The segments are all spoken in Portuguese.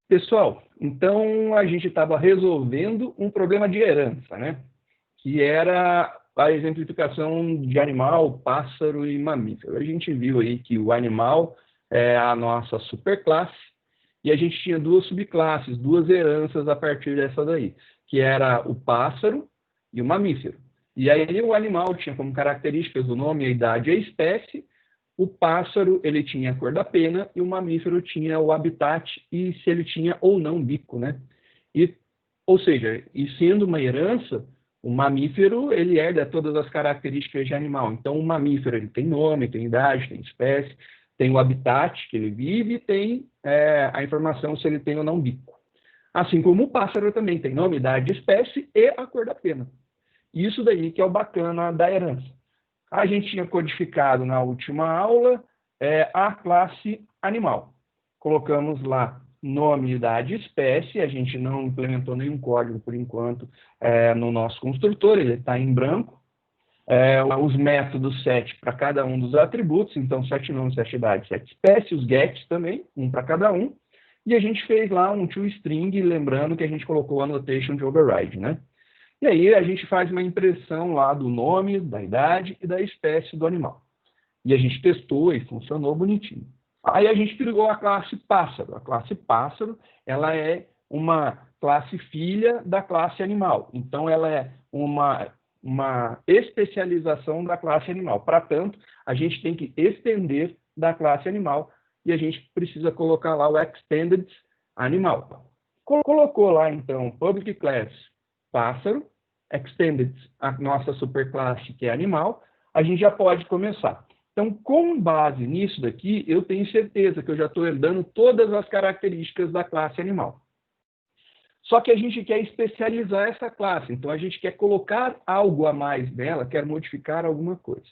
Pessoal, então a gente estava resolvendo um problema de herança, né? Que era a exemplificação de animal, pássaro e mamífero. A gente viu aí que o animal é a nossa superclasse e a gente tinha duas subclasses, duas heranças a partir dessa daí, que era o pássaro e o mamífero. E aí o animal tinha como características o nome, a idade e a espécie. O pássaro, ele tinha a cor da pena e o mamífero tinha o habitat e se ele tinha ou não bico, né? E, ou seja, e sendo uma herança, o mamífero, ele herda todas as características de animal. Então, o mamífero, ele tem nome, tem idade, tem espécie, tem o habitat que ele vive, tem a informação se ele tem ou não bico. Assim como o pássaro também tem nome, idade, espécie e a cor da pena. Isso daí que é o bacana da herança. A gente tinha codificado na última aula a classe animal. Colocamos lá nome, idade e espécie. A gente não implementou nenhum código, por enquanto, no nosso construtor. Ele está em branco. Os métodos set para cada um dos atributos. Então, set nome, set idade, set espécie. Os gets também, um para cada um. E a gente fez lá um toString, lembrando que a gente colocou a annotation de override, né? E aí a gente faz uma impressão lá do nome, da idade e da espécie do animal. E a gente testou e funcionou bonitinho. Aí a gente criou a classe pássaro. A classe pássaro, ela é uma classe filha da classe animal. Então, ela é uma especialização da classe animal. Para tanto, a gente tem que estender da classe animal e a gente precisa colocar lá o extended animal. Colocou lá, então, public class pássaro, extended, a nossa superclasse, que é animal, a gente já pode começar. Então, com base nisso daqui, eu tenho certeza que eu já estou herdando todas as características da classe animal. Só que a gente quer especializar essa classe, então a gente quer colocar algo a mais nela, quer modificar alguma coisa.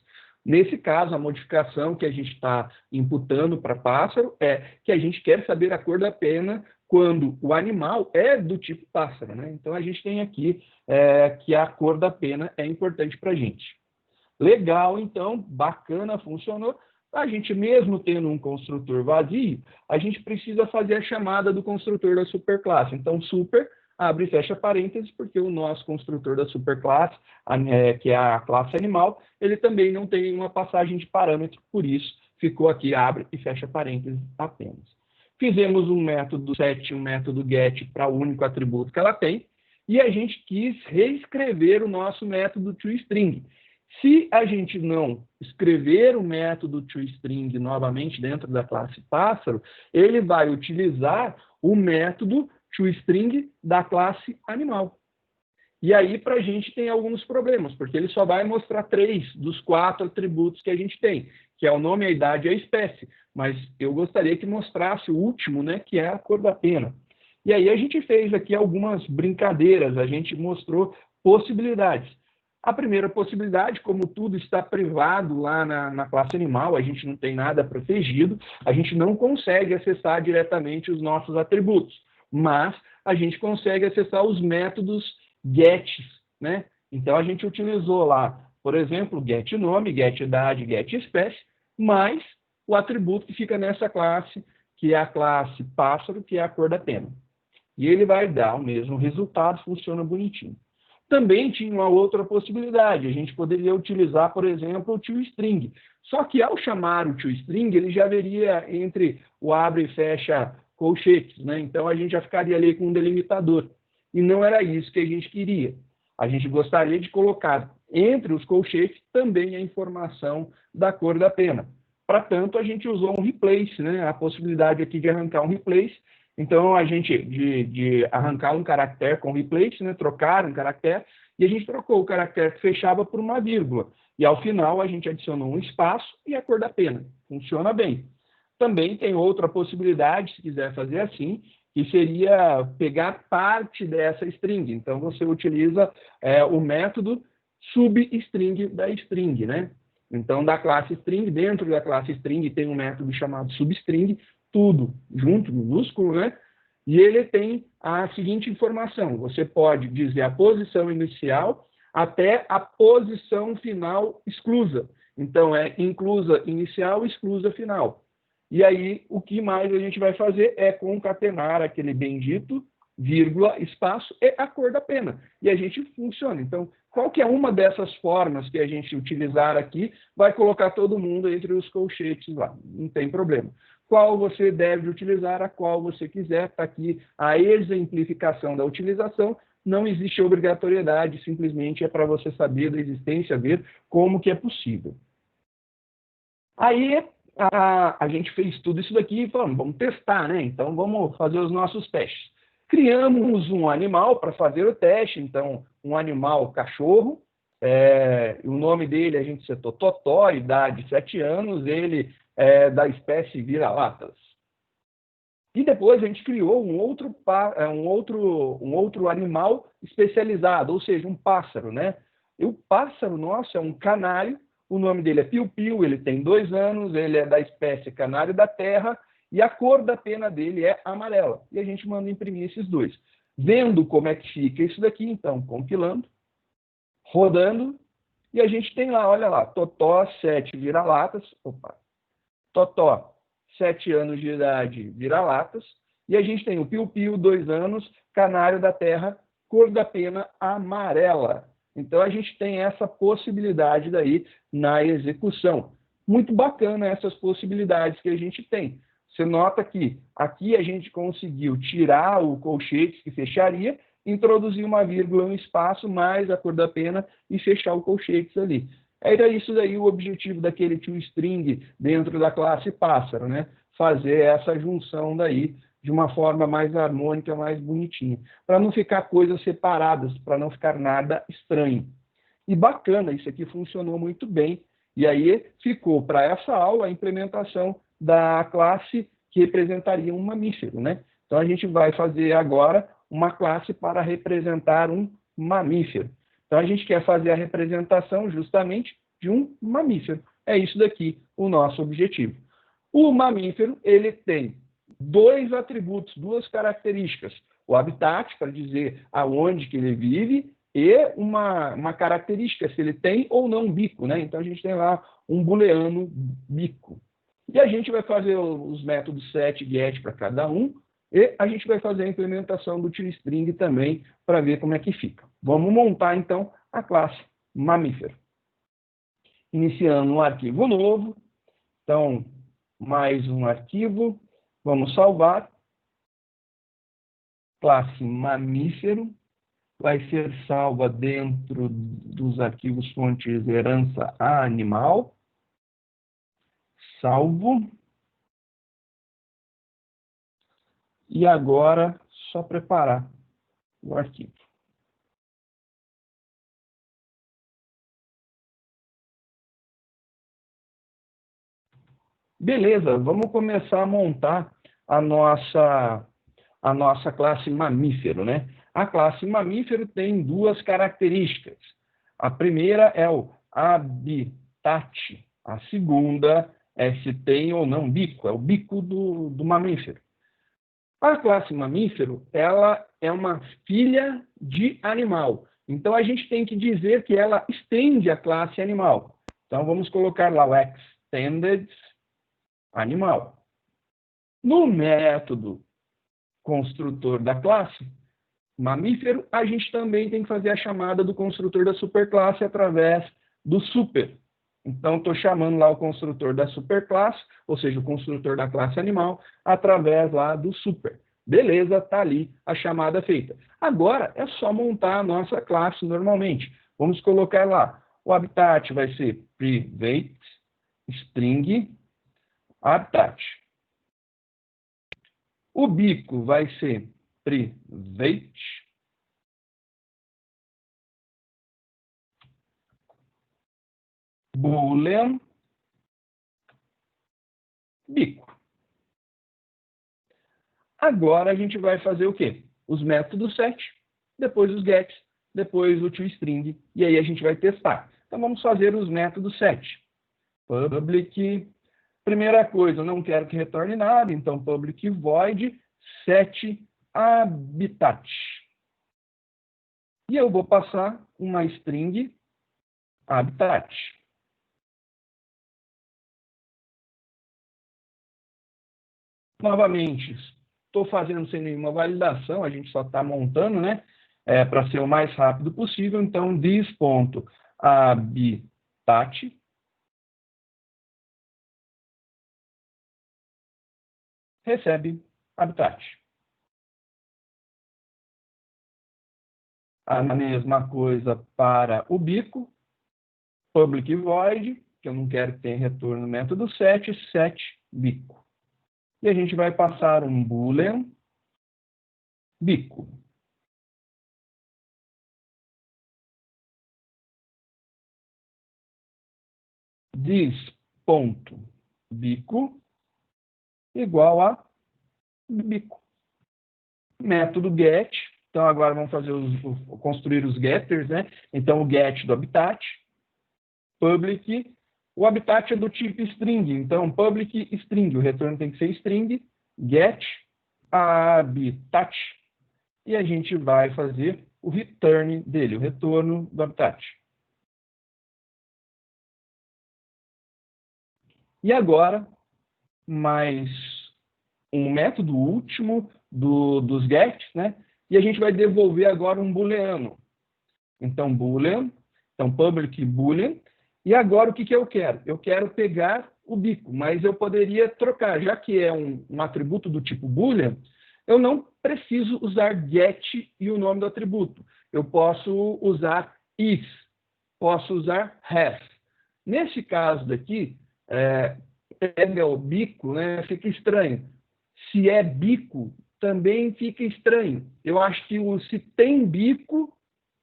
Nesse caso, a modificação que a gente está imputando para pássaro é que a gente quer saber a cor da pena quando o animal é do tipo pássaro, né? Então, a gente tem aqui que a cor da pena é importante para a gente. Legal, então, bacana, funcionou. A gente, mesmo tendo um construtor vazio, a gente precisa fazer a chamada do construtor da superclasse. Então, super, abre e fecha parênteses, porque o nosso construtor da superclasse, que é a classe animal, ele também não tem uma passagem de parâmetro, por isso ficou aqui, abre e fecha parênteses apenas. Fizemos um método set, um método get para o único atributo que ela tem, e a gente quis reescrever o nosso método toString. Se a gente não escrever o método toString novamente dentro da classe pássaro, ele vai utilizar o método toString da classe animal. E aí, para a gente, tem alguns problemas, porque ele só vai mostrar 3 dos 4 atributos que a gente tem, que é o nome, a idade e a espécie. Mas eu gostaria que mostrasse o último, né, que é a cor da pena. E aí a gente fez aqui algumas brincadeiras, a gente mostrou possibilidades. A primeira possibilidade, como tudo está privado lá na classe animal, a gente não tem nada protegido, a gente não consegue acessar diretamente os nossos atributos, mas a gente consegue acessar os métodos gets, né? Então, a gente utilizou lá, por exemplo, get nome, get idade, get espécie, mais o atributo que fica nessa classe, que é a classe pássaro, que é a cor da pena. E ele vai dar o mesmo resultado, funciona bonitinho. Também tinha uma outra possibilidade, a gente poderia utilizar, por exemplo, o toString. Só que ao chamar o toString, ele já veria entre o abre e fecha colchetes, né? Então a gente já ficaria ali com um delimitador. E não era isso que a gente queria. A gente gostaria de colocar entre os colchetes também a informação da cor da pena. Para tanto, a gente usou um replace, né? A possibilidade aqui de arrancar um replace. Então, a gente, de arrancar um caractere com replace, né, trocar um caractere, e a gente trocou o caractere que fechava por uma vírgula. E, ao final, a gente adicionou um espaço e a cor da pena. Funciona bem. Também tem outra possibilidade, se quiser fazer assim, que seria pegar parte dessa string. Então, você utiliza o método substring da string, né? Então, da classe string, dentro da classe string tem um método chamado substring, tudo junto, minúsculo, né? E ele tem a seguinte informação: você pode dizer a posição inicial até a posição final exclusa. Então, é inclusa inicial, exclusa final. E aí, o que mais a gente vai fazer é concatenar aquele bendito, vírgula, espaço e a cor da pena. E a gente funciona. Então, qualquer uma dessas formas que a gente utilizar aqui vai colocar todo mundo entre os colchetes lá. Não tem problema. Qual você deve utilizar, a qual você quiser. Está aqui a exemplificação da utilização. Não existe obrigatoriedade, simplesmente é para você saber da existência, ver como que é possível. Aí a gente fez tudo isso daqui e falamos, vamos testar, né? Então vamos fazer os nossos testes. Criamos um animal para fazer o teste, então um animal cachorro, o nome dele a gente setou Totó, idade 7 anos, ele é da espécie vira-latas. E depois a gente criou um outro animal especializado, ou seja, um pássaro, né? E o pássaro nosso é um canário, o nome dele é Piu-Piu, ele tem 2 anos, ele é da espécie canário da terra, e a cor da pena dele é amarela. E a gente manda imprimir esses dois. Vendo como é que fica isso daqui, então, compilando, rodando, e a gente tem lá, olha lá, Totó, 7 vira-latas, Totó, 7 anos de idade, vira-latas, e a gente tem o Piu-Piu, 2 anos, canário da terra, cor da pena amarela. Então, a gente tem essa possibilidade daí na execução. Muito bacana essas possibilidades que a gente tem. Você nota que aqui a gente conseguiu tirar o colchete que fecharia, introduzir uma vírgula, um espaço, mais a cor da pena e fechar o colchete ali. Era isso daí o objetivo daquele toString dentro da classe pássaro, né? Fazer essa junção daí de uma forma mais harmônica, mais bonitinha, para não ficar coisas separadas, para não ficar nada estranho. E bacana, isso aqui funcionou muito bem. E aí ficou para essa aula a implementação da classe que representaria um mamífero, né? Então a gente vai fazer agora uma classe para representar um mamífero. Então, a gente quer fazer a representação justamente de um mamífero. É isso daqui o nosso objetivo. O mamífero, ele tem 2 atributos, 2 características. O habitat, para dizer aonde que ele vive, e uma característica, se ele tem ou não bico, né? Então, a gente tem lá um booleano bico. E a gente vai fazer os métodos set e get para cada um, e a gente vai fazer a implementação do toString também para ver como é que fica. Vamos montar, então, a classe mamífero. Iniciando um arquivo novo. Então, mais um arquivo. Vamos salvar. Classe mamífero. Vai ser salva dentro dos arquivos fontes herança animal. Salvo. E agora, só preparar o arquivo. Beleza, vamos começar a montar a nossa classe mamífero, né? A classe mamífero tem 2 características. A primeira é o habitat. A segunda é se tem ou não bico, é o bico do mamífero. A classe mamífero, ela é uma filha de animal. Então, a gente tem que dizer que ela estende a classe animal. Então, vamos colocar lá o extended animal. No método construtor da classe mamífero, a gente também tem que fazer a chamada do construtor da superclasse através do super. Então, estou chamando lá o construtor da superclasse, ou seja, o construtor da classe animal, através lá do super. Beleza, está ali a chamada feita. Agora, é só montar a nossa classe normalmente. Vamos colocar lá. O habitat vai ser private string habitat. O bico vai ser private boolean bico. Agora a gente vai fazer o quê? Os métodos set, depois os get, depois o toString, e aí a gente vai testar. Então vamos fazer os métodos set. Public, primeira coisa, eu não quero que retorne nada, então public void set habitat. E eu vou passar uma string habitat. Novamente, estou fazendo sem nenhuma validação, a gente só está montando, né? Para ser o mais rápido possível. Então, this.habitat recebe habitat. A mesma coisa para o bico, public void, que eu não quero que tenha retorno no método set bico. E a gente vai passar um boolean bico. This.bico igual a bico. Método get. Então, agora vamos fazer construir os getters, né? Então, o get do habitat, public. O habitat é do tipo string, então, public string. O retorno tem que ser string, get habitat. E a gente vai fazer o return dele, o retorno do habitat. E agora, mais um método último dos gets, né? E a gente vai devolver agora um booleano. Então, boolean, então public boolean. E agora o que eu quero? Eu quero pegar o bico, mas eu poderia trocar, já que é um atributo do tipo boolean, eu não preciso usar get e o nome do atributo. Eu posso usar is, posso usar has. Nesse caso daqui, pega o bico, né, fica estranho. Se é bico, também fica estranho. Eu acho que se tem bico,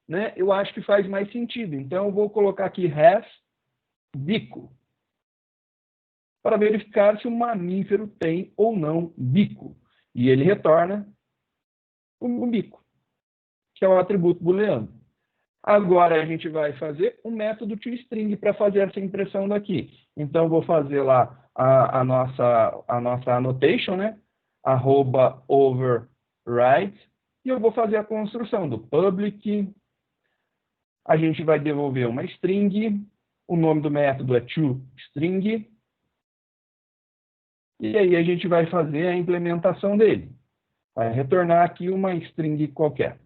né, eu acho que faz mais sentido. Então, eu vou colocar aqui has bico, para verificar se o mamífero tem ou não bico. E ele retorna o bico, que é o atributo booleano. Agora, a gente vai fazer um método toString para fazer essa impressão daqui. Então, vou fazer lá a nossa annotation, né? @override, e eu vou fazer a construção do public. A gente vai devolver uma string, o nome do método é toString, e aí a gente vai fazer a implementação dele. Vai retornar aqui uma string qualquer.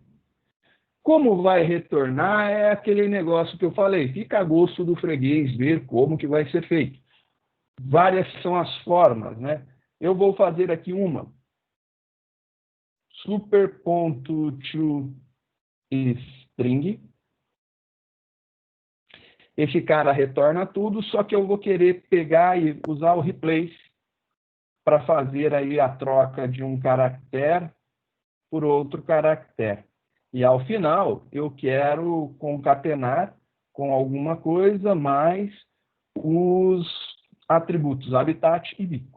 Como vai retornar é aquele negócio que eu falei, fica a gosto do freguês ver como que vai ser feito. Várias são as formas, né? Eu vou fazer aqui uma. Super.toString. Esse cara retorna tudo, só que eu vou querer pegar e usar o replace para fazer aí a troca de um caractere por outro caractere. E ao final, eu quero concatenar com alguma coisa mais os atributos habitat e bico.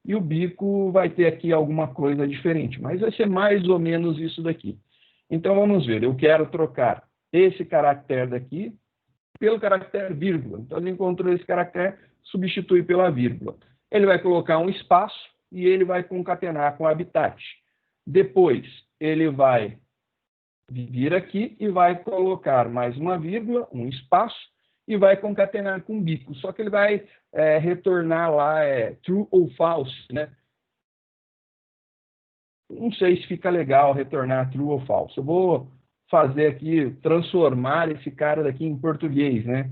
E o bico vai ter aqui alguma coisa diferente, mas vai ser mais ou menos isso daqui. Então, vamos ver. Eu quero trocar esse caractere daqui pelo caractere vírgula. Então, ele encontrou esse caractere, substitui pela vírgula. Ele vai colocar um espaço e ele vai concatenar com o habitat. Depois, ele vai vir aqui e vai colocar mais uma vírgula, um espaço, e vai concatenar com bico. Só que ele vai retornar lá true ou false, né? Não sei se fica legal retornar true ou false. Eu vou fazer aqui, transformar esse cara daqui em português, né?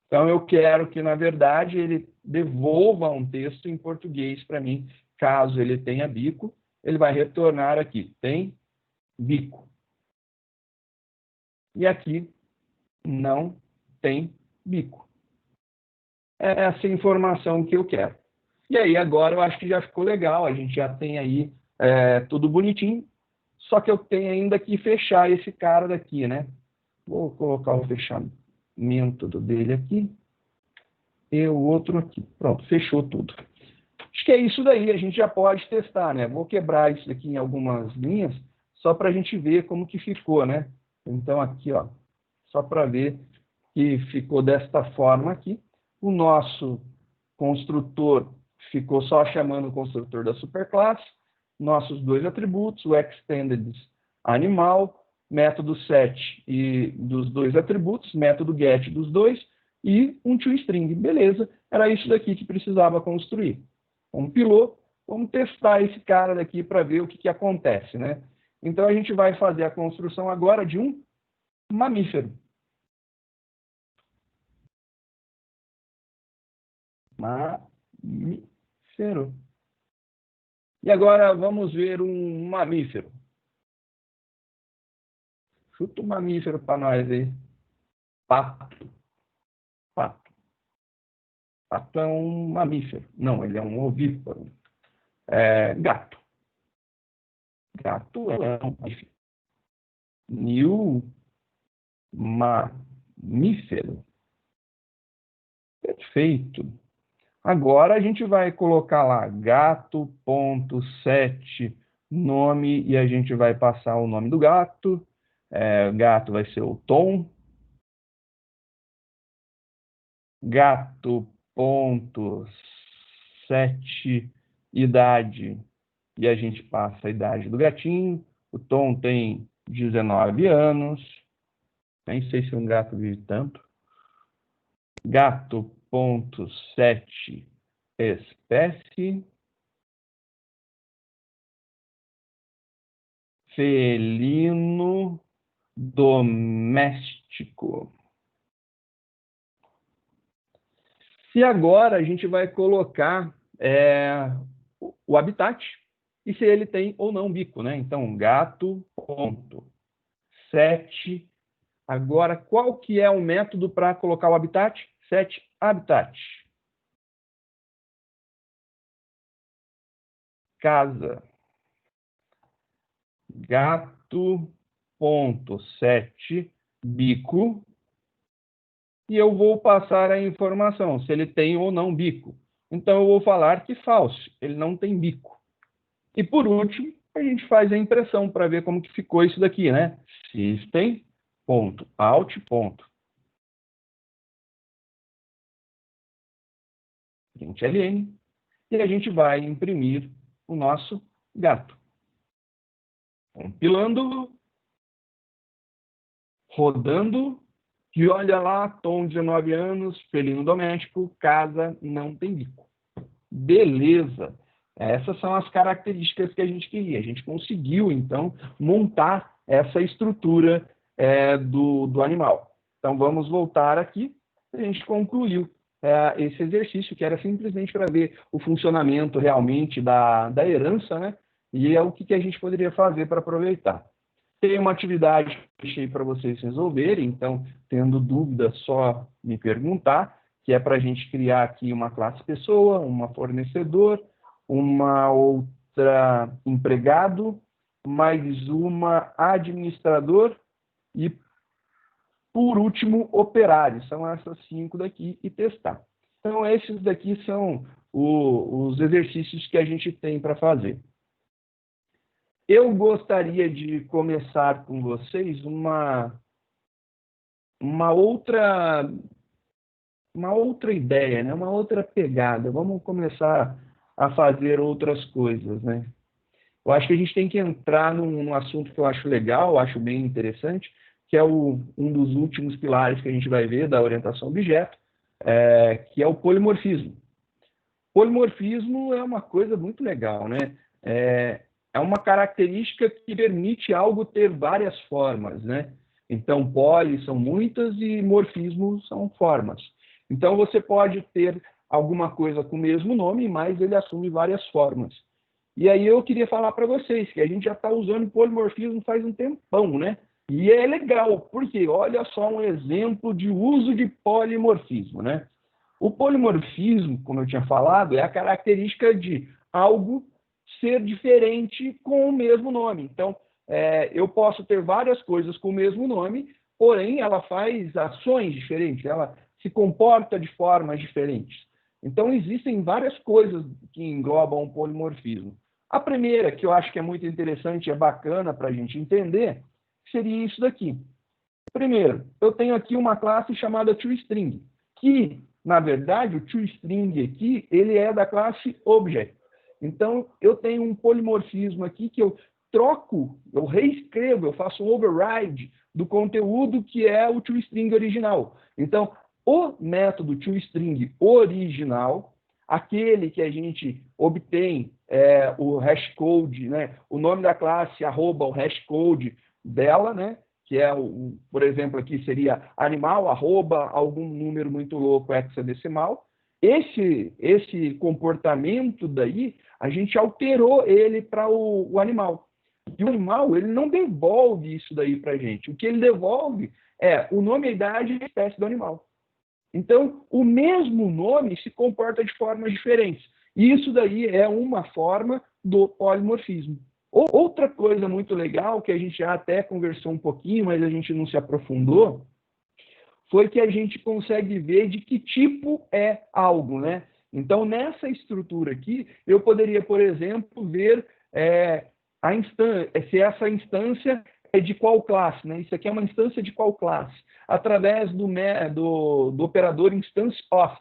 Então, eu quero que, na verdade, ele devolva um texto em português para mim. Caso ele tenha bico, ele vai retornar aqui, tem bico. E aqui não tem bico. É essa informação que eu quero. E aí, agora, eu acho que já ficou legal. A gente já tem aí tudo bonitinho. Só que eu tenho ainda que fechar esse cara daqui, né? Vou colocar o fechamento dele aqui. E o outro aqui. Pronto, fechou tudo. Acho que é isso daí. A gente já pode testar, né? Vou quebrar isso aqui em algumas linhas, só para a gente ver como que ficou, né? Então, aqui, ó, só para ver que ficou desta forma aqui. O nosso construtor ficou só chamando o construtor da superclasse, nossos dois atributos, o extended animal, método set e dos dois atributos, método get dos dois, e um toString. Beleza, era isso daqui que precisava construir. Compilou, vamos testar esse cara daqui para ver o que acontece, né? Então, a gente vai fazer a construção agora de um mamífero. Mamífero. E agora vamos ver um mamífero. Chuta um mamífero para nós aí. Pato. Pato. Pato é um mamífero. Não, ele é um ovíparo. Gato. Gato é um mamífero. Mamífero. Perfeito. Agora a gente vai colocar lá gato.set nome e a gente vai passar o nome do gato. Gato vai ser o Tom. Gato.set idade e a gente passa a idade do gatinho. O Tom tem 19 anos. Nem sei se um gato vive tanto. Gato.set espécie. Felino doméstico. E agora a gente vai colocar o habitat e se ele tem ou não bico, né? Então, gato.set. Agora, qual que é o método para colocar o habitat? Set habitat. Casa. Gato.set bico. E eu vou passar a informação, se ele tem ou não bico. Então, eu vou falar que falso, ele não tem bico. E, por último, a gente faz a impressão para ver como que ficou isso daqui, né? System.out.println e a gente vai imprimir o nosso gato. Compilando, rodando, e olha lá, Tom, 19 anos, felino doméstico, casa, não tem bico. Beleza. Essas são as características que a gente queria. A gente conseguiu, então, montar essa estrutura do animal. Então, vamos voltar aqui. A gente concluiu esse exercício, que era simplesmente para ver o funcionamento realmente da herança, né? E é o que a gente poderia fazer para aproveitar. Tem uma atividade que eu deixei para vocês resolverem, então, tendo dúvida, só me perguntar, que é para a gente criar aqui uma classe pessoa, uma fornecedor, uma outra empregado, mais uma administrador e, por último, operário. São essas 5 daqui e testar. Então, esses daqui são os exercícios que a gente tem para fazer. Eu gostaria de começar com vocês uma outra ideia, né? Uma outra pegada. Vamos começar a fazer outras coisas, né? Eu acho que a gente tem que entrar num assunto que eu acho legal, acho bem interessante, que é um dos últimos pilares que a gente vai ver da orientação objeto, que é o polimorfismo. Polimorfismo é uma coisa muito legal, né? É uma característica que permite algo ter várias formas, né? Então, poli são muitas e morfismo são formas. Então, você pode ter alguma coisa com o mesmo nome, mas ele assume várias formas. E aí eu queria falar para vocês que a gente já está usando polimorfismo faz um tempão, né? E é legal, porque olha só um exemplo de uso de polimorfismo, né? O polimorfismo, como eu tinha falado, é a característica de algo ser diferente com o mesmo nome. Então, eu posso ter várias coisas com o mesmo nome, porém, ela faz ações diferentes, ela se comporta de formas diferentes. Então, existem várias coisas que englobam o polimorfismo. A primeira, que eu acho que é muito interessante e é bacana para a gente entender, seria isso daqui. Primeiro, eu tenho aqui uma classe chamada toString, que, na verdade, o toString aqui, ele é da classe Object. Então, eu tenho um polimorfismo aqui que eu troco, eu reescrevo, eu faço um override do conteúdo que é o toString original. Então, O método toString original, aquele que a gente obtém o hashcode, né, o nome da classe, arroba o hashcode dela, né, que é, por exemplo, aqui seria animal, arroba, algum número muito louco hexadecimal. Esse comportamento daí, a gente alterou ele para o animal. E o animal, ele não devolve isso daí para a gente. O que ele devolve é o nome, a idade e a espécie do animal. Então, o mesmo nome se comporta de formas diferentes. E isso daí é uma forma do polimorfismo. Outra coisa muito legal, que a gente já até conversou um pouquinho, mas a gente não se aprofundou, foi que a gente consegue ver de que tipo é algo, né? Então, nessa estrutura aqui, eu poderia, por exemplo, ver se essa instância é de qual classe, né? Isso aqui é uma instância de qual classe? Através do operador instance_of.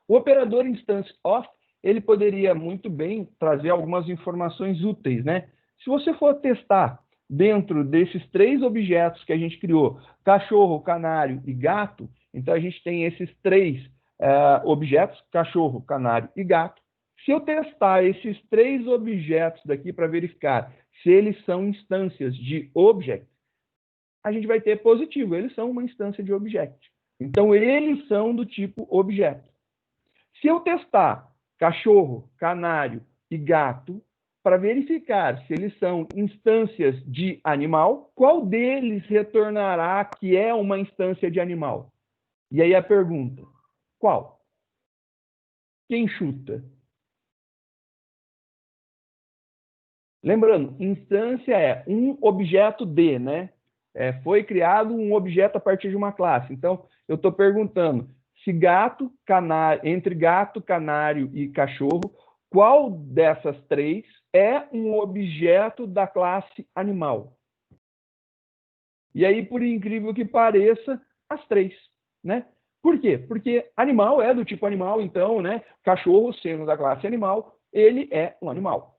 O operador instance_of, ele poderia muito bem trazer algumas informações úteis, né? Se você for testar dentro desses 3 objetos que a gente criou, cachorro, canário e gato, então a gente tem esses 3 objetos, cachorro, canário e gato. Se eu testar esses 3 objetos daqui para verificar se eles são instâncias de object, a gente vai ter positivo, eles são uma instância de object. Então, eles são do tipo objeto. Se eu testar cachorro, canário e gato, para verificar se eles são instâncias de animal, qual deles retornará que é uma instância de animal? E aí a pergunta, qual? Quem chuta? Lembrando, instância é um objeto de, né? Foi criado um objeto a partir de uma classe. Então, eu estou perguntando se gato, canário, entre gato, canário e cachorro, qual dessas 3 é um objeto da classe animal? E aí, por incrível que pareça, as 3, né? Por quê? Porque animal é do tipo animal, então, né? Cachorro, sendo da classe animal, ele é um animal.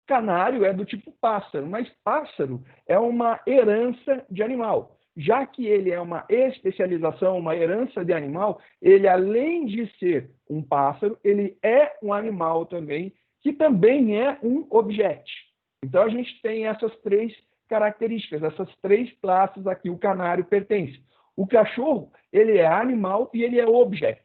Canário é do tipo pássaro, mas pássaro é uma herança de animal. Já que ele é uma especialização, uma herança de animal, ele, além de ser um pássaro, ele é um animal também, que também é um objeto. Então, a gente tem essas 3 características, essas 3 classes aqui, o canário pertence. O cachorro, ele é animal e ele é objeto.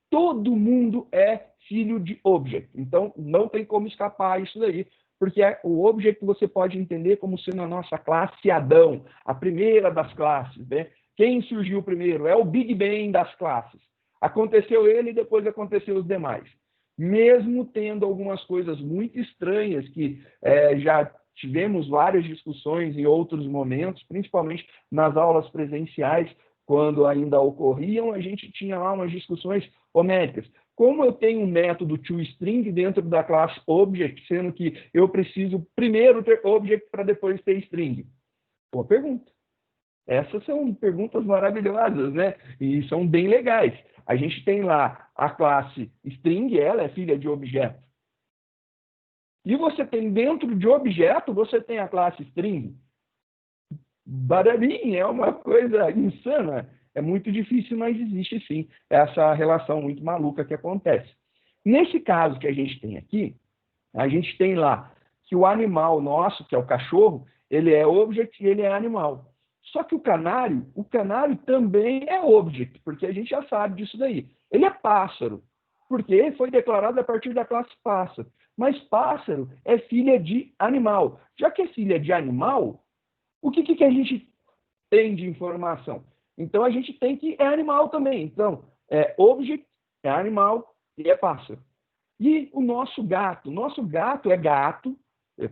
Todo mundo é filho de object. Então, não tem como escapar isso daí, porque o object você pode entender como sendo a nossa classe Adão, a primeira das classes, né? Quem surgiu primeiro? É o Big Bang das classes. Aconteceu ele e depois aconteceu os demais. Mesmo tendo algumas coisas muito estranhas que já tivemos várias discussões em outros momentos, principalmente nas aulas presenciais, quando ainda ocorriam, a gente tinha lá umas discussões homéricas. Como eu tenho um método toString dentro da classe object, sendo que eu preciso primeiro ter object para depois ter string? Boa pergunta. Essas são perguntas maravilhosas, né? E são bem legais. A gente tem lá a classe string, ela é filha de objeto. E você tem dentro de objeto, você tem a classe string. Bararim, é uma coisa insana. É muito difícil, mas existe sim essa relação muito maluca que acontece. Nesse caso que a gente tem aqui, a gente tem lá que o animal nosso, que é o cachorro, ele é object e ele é animal. Só que o canário também é object, porque a gente já sabe disso daí. Ele é pássaro, porque foi declarado a partir da classe pássaro. Mas pássaro é filha de animal. Já que é filha de animal, o que a gente tem de informação? Então, a gente tem que é animal também. Então, object é animal e é pássaro. E o nosso gato? Nosso gato é gato,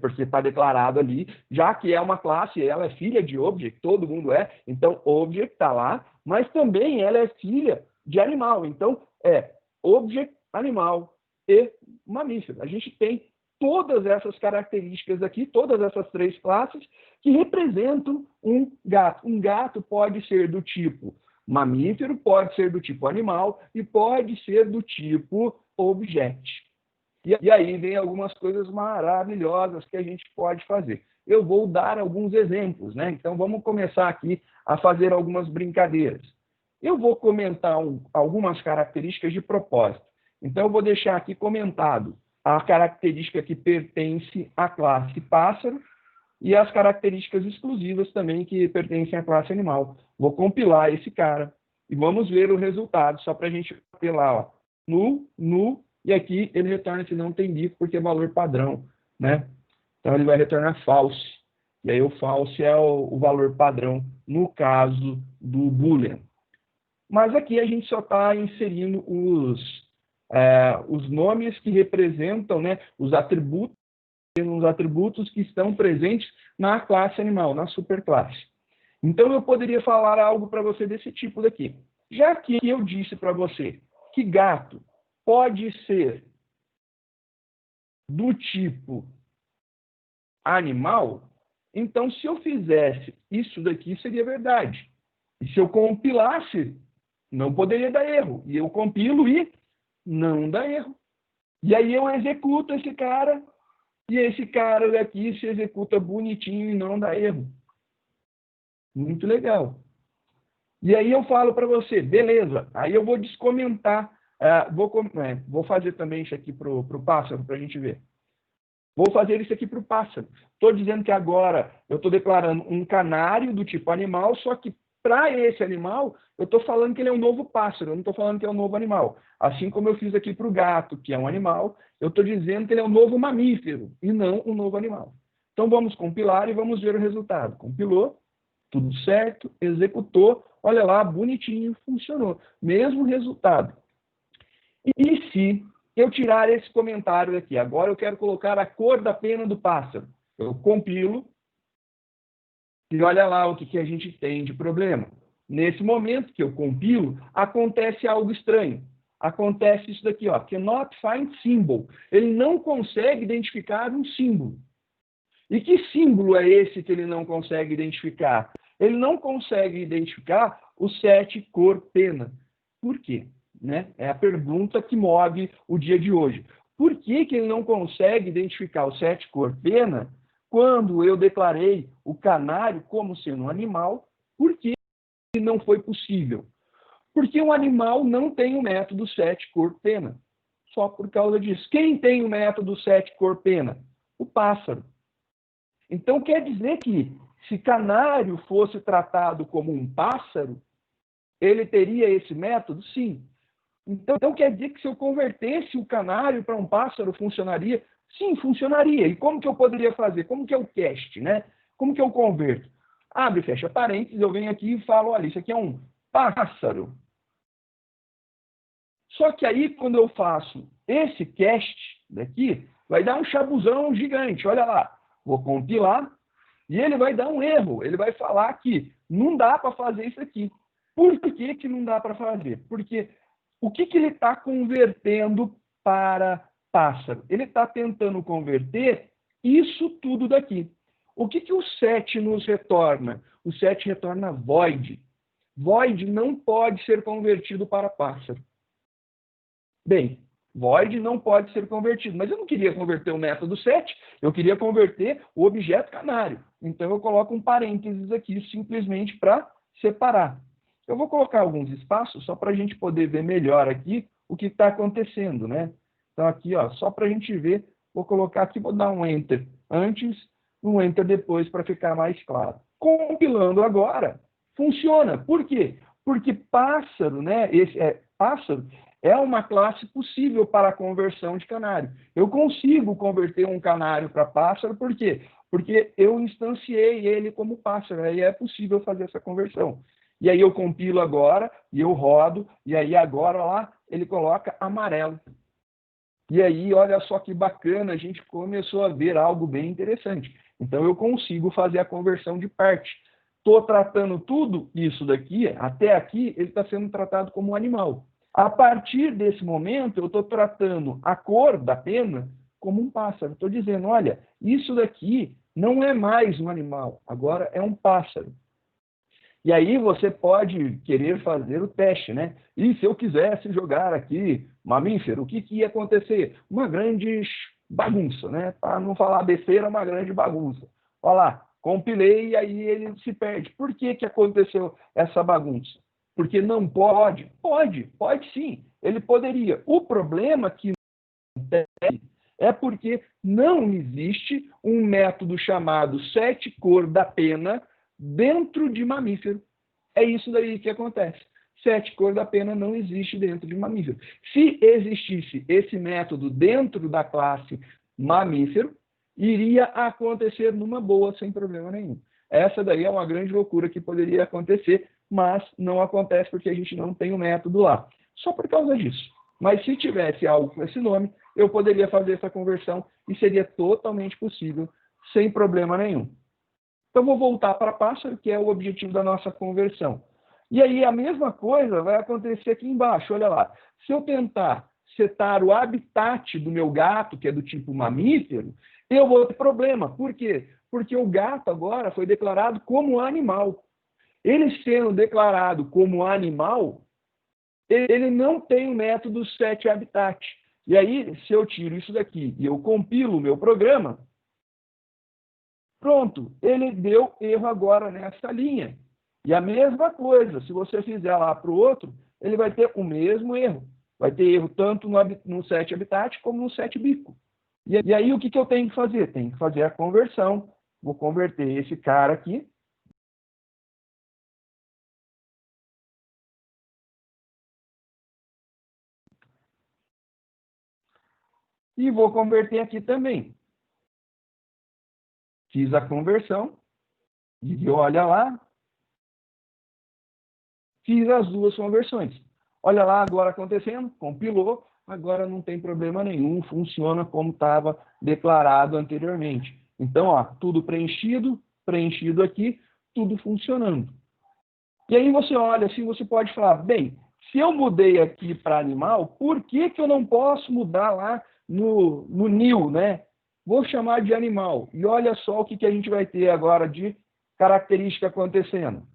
porque está declarado ali, já que é uma classe, ela é filha de object, todo mundo é, então object está lá, mas também ela é filha de animal. Então, object, animal e mamífero. A gente tem todas essas características aqui, todas essas 3 classes, que representam um gato. Um gato pode ser do tipo mamífero, pode ser do tipo animal e pode ser do tipo objeto. E aí vem algumas coisas maravilhosas que a gente pode fazer. Eu vou dar alguns exemplos, né? Então, vamos começar aqui a fazer algumas brincadeiras. Eu vou comentar algumas características de propósito. Então, eu vou deixar aqui comentado a característica que pertence à classe pássaro e as características exclusivas também que pertencem à classe animal. Vou compilar esse cara e vamos ver o resultado, só para a gente ter lá, ó, null, e aqui ele retorna se não tem bico, porque é valor padrão, né? Então, ele vai retornar false. E aí, o false é o valor padrão, no caso do boolean. Mas aqui a gente só está inserindo os nomes que representam, né, os atributos que estão presentes na classe animal, na superclasse. Então, eu poderia falar algo para você desse tipo daqui. Já que eu disse para você que gato pode ser do tipo animal, então, se eu fizesse isso daqui, seria verdade. E se eu compilasse, não poderia dar erro. E eu compilo e não dá erro. E aí eu executo esse cara, e esse cara daqui se executa bonitinho e não dá erro. Muito legal. E aí eu falo para você, beleza, aí eu vou descomentar, vou fazer também isso aqui para o pássaro, para a gente ver. Vou fazer isso aqui para o pássaro. Estou dizendo que agora eu estou declarando um canário do tipo animal, só que para esse animal, eu estou falando que ele é um novo pássaro, eu não estou falando que é um novo animal. Assim como eu fiz aqui para o gato, que é um animal, eu estou dizendo que ele é um novo mamífero, e não um novo animal. Então vamos compilar e vamos ver o resultado. Compilou, tudo certo, executou, olha lá, bonitinho, funcionou. Mesmo resultado. E se eu tirar esse comentário aqui, agora eu quero colocar a cor da pena do pássaro. Eu compilo e olha lá o que a gente tem de problema. Nesse momento que eu compilo, acontece algo estranho. Acontece isso daqui, ó, cannot find symbol. Ele não consegue identificar um símbolo. E que símbolo é esse que ele não consegue identificar? Ele não consegue identificar o 7 cor pena. Por quê? Né? É a pergunta que move o dia de hoje. Por que ele não consegue identificar o 7 cor pena quando eu declarei o canário como sendo um animal? Por que não foi possível? Porque um animal não tem o método 7 cor pena. Só por causa disso. Quem tem o método 7 cor pena? O pássaro. Então, quer dizer que, se canário fosse tratado como um pássaro, ele teria esse método? Sim. Então, quer dizer que, se eu convertesse o canário para um pássaro, funcionaria? Sim, funcionaria. E como que eu poderia fazer? Como que é o cast, né? Como que eu converto? Abre e fecha parênteses, eu venho aqui e falo, olha, isso aqui é um pássaro. Só que aí, quando eu faço esse cast daqui, vai dar um chabuzão gigante, olha lá. Vou compilar e ele vai dar um erro. Ele vai falar que não dá para fazer isso aqui. Por que não dá para fazer? Porque o que ele está convertendo para pássaro? Ele está tentando converter isso tudo daqui. O que o set nos retorna? O set retorna void. Void não pode ser convertido para pássaro. Bem, void não pode ser convertido, mas eu não queria converter o método set, eu queria converter o objeto canário. Então, eu coloco um parênteses aqui, simplesmente para separar. Eu vou colocar alguns espaços, só para a gente poder ver melhor aqui o que está acontecendo, né? Então, aqui, ó, só para a gente ver, vou colocar aqui, vou dar um Enter antes, um Enter depois, para ficar mais claro. Compilando agora, funciona. Por quê? Porque pássaro, né? Pássaro é uma classe possível para a conversão de canário. Eu consigo converter um canário para pássaro, por quê? Porque eu instanciei ele como pássaro, aí é possível fazer essa conversão. E aí eu compilo agora, e eu rodo, e aí agora lá ele coloca amarelo. E aí, olha só que bacana, a gente começou a ver algo bem interessante. Então, eu consigo fazer a conversão de parte. Estou tratando tudo isso daqui, até aqui, ele está sendo tratado como um animal. A partir desse momento, eu estou tratando a cor da pena como um pássaro. Estou dizendo, olha, isso daqui não é mais um animal, agora é um pássaro. E aí você pode querer fazer o teste, né? E se eu quisesse jogar aqui mamífero, o que ia acontecer? Uma grande bagunça, né? Para não falar besteira, uma grande bagunça. Olha lá, compilei e aí ele se perde. Por que aconteceu essa bagunça? Porque não pode? Pode sim. Ele poderia. O problema que é porque não existe um método chamado sete cor da pena dentro de mamífero. É isso daí que acontece. Sete cor da pena não existe dentro de mamífero. Se existisse esse método dentro da classe mamífero, iria acontecer numa boa, sem problema nenhum. Essa daí é uma grande loucura que poderia acontecer, mas não acontece porque a gente não tem o método lá. Só por causa disso. Mas se tivesse algo com esse nome, eu poderia fazer essa conversão e seria totalmente possível, sem problema nenhum. Então, vou voltar para pássaro, que é o objetivo da nossa conversão. E aí, a mesma coisa vai acontecer aqui embaixo. Olha lá. Se eu tentar setar o habitat do meu gato, que é do tipo mamífero, eu vou ter problema. Por quê? Porque o gato agora foi declarado como animal. Ele sendo declarado como animal, ele não tem o método setHabitat. E aí, se eu tiro isso daqui e eu compilo o meu programa, pronto, ele deu erro agora nessa linha. E a mesma coisa, se você fizer lá para o outro, ele vai ter o mesmo erro. Vai ter erro tanto no setHabitat como no setBico. E aí, o que eu tenho que fazer? Tenho que fazer a conversão. Vou converter esse cara aqui. E vou converter aqui também. Fiz a conversão. E olha lá. Fiz as duas conversões. Olha lá agora acontecendo. Compilou. Agora não tem problema nenhum. Funciona como estava declarado anteriormente. Então, ó, tudo preenchido. Preenchido aqui. Tudo funcionando. E aí você olha assim, você pode falar, bem, se eu mudei aqui para animal, por que eu não posso mudar lá no new, né? Vou chamar de animal. E olha só o que a gente vai ter agora de característica acontecendo.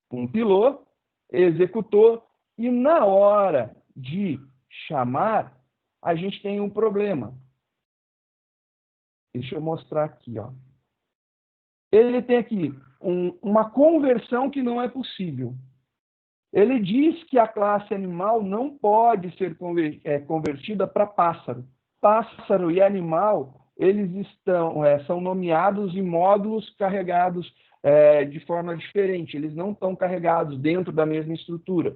Compilou, executou, e na hora de chamar, a gente tem um problema. Deixa eu mostrar aqui, ó. Ele tem aqui uma conversão que não é possível. Ele diz que a classe animal não pode ser convertida para pássaro. Pássaro e animal, eles são nomeados em módulos carregados de forma diferente. Eles não estão carregados dentro da mesma estrutura.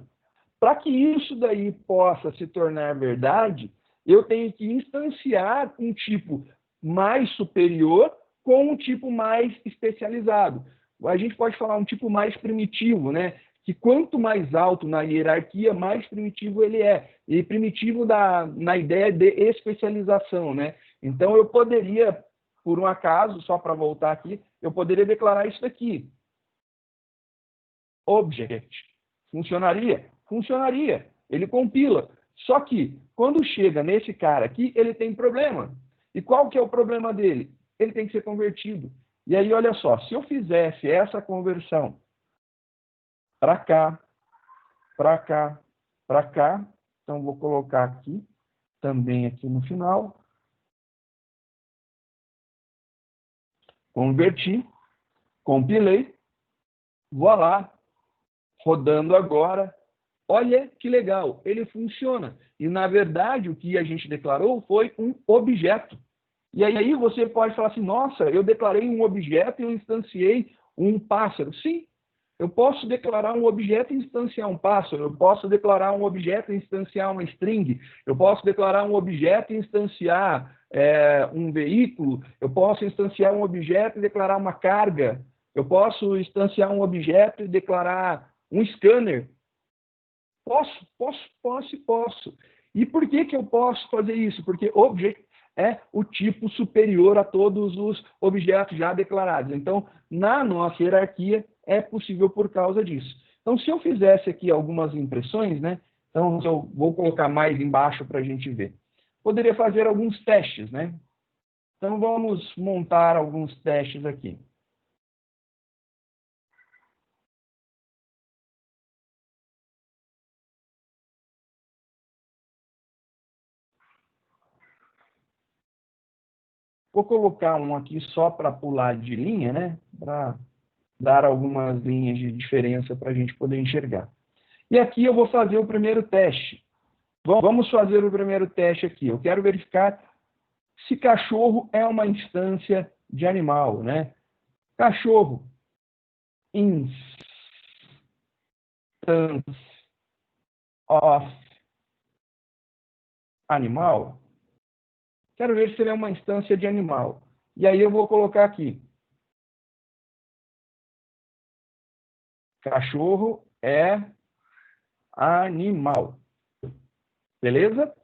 Para que isso daí possa se tornar verdade, eu tenho que instanciar um tipo mais superior com um tipo mais especializado. A gente pode falar um tipo mais primitivo, né? Que quanto mais alto na hierarquia, mais primitivo ele é. E primitivo na ideia de especialização, né? Então, eu poderia, por um acaso, só para voltar aqui, eu poderia declarar isso aqui. Object. Funcionaria? Funcionaria. Ele compila. Só que, quando chega nesse cara aqui, ele tem problema. E qual que é o problema dele? Ele tem que ser convertido. E aí, olha só, se eu fizesse essa conversão para cá, para cá, para cá, então vou colocar aqui, também aqui no final, converti, compilei, voilá, rodando agora. Olha que legal, ele funciona. E, na verdade, o que a gente declarou foi um objeto. E aí você pode falar assim, nossa, eu declarei um objeto e eu instanciei um pássaro. Sim, eu posso declarar um objeto e instanciar um pássaro. Eu posso declarar um objeto e instanciar uma string. Eu posso declarar um objeto e instanciar um veículo. Eu posso instanciar um objeto e declarar uma carga. Eu posso instanciar um objeto e declarar um scanner. Posso. E por que eu posso fazer isso? Porque object é o tipo superior a todos os objetos já declarados. Então, na nossa hierarquia, é possível por causa disso. Então, se eu fizesse aqui algumas impressões, né? Então, eu vou colocar mais embaixo para a gente ver. Poderia fazer alguns testes, né? Então, vamos montar alguns testes aqui. Vou colocar um aqui só para pular de linha, né? Para dar algumas linhas de diferença para a gente poder enxergar. E aqui eu vou fazer o primeiro teste. Vamos fazer o primeiro teste aqui. Eu quero verificar se cachorro é uma instância de animal, né? Cachorro, instance of animal. Quero ver se ele é uma instância de animal. E aí eu vou colocar aqui. Cachorro é animal. Beleza?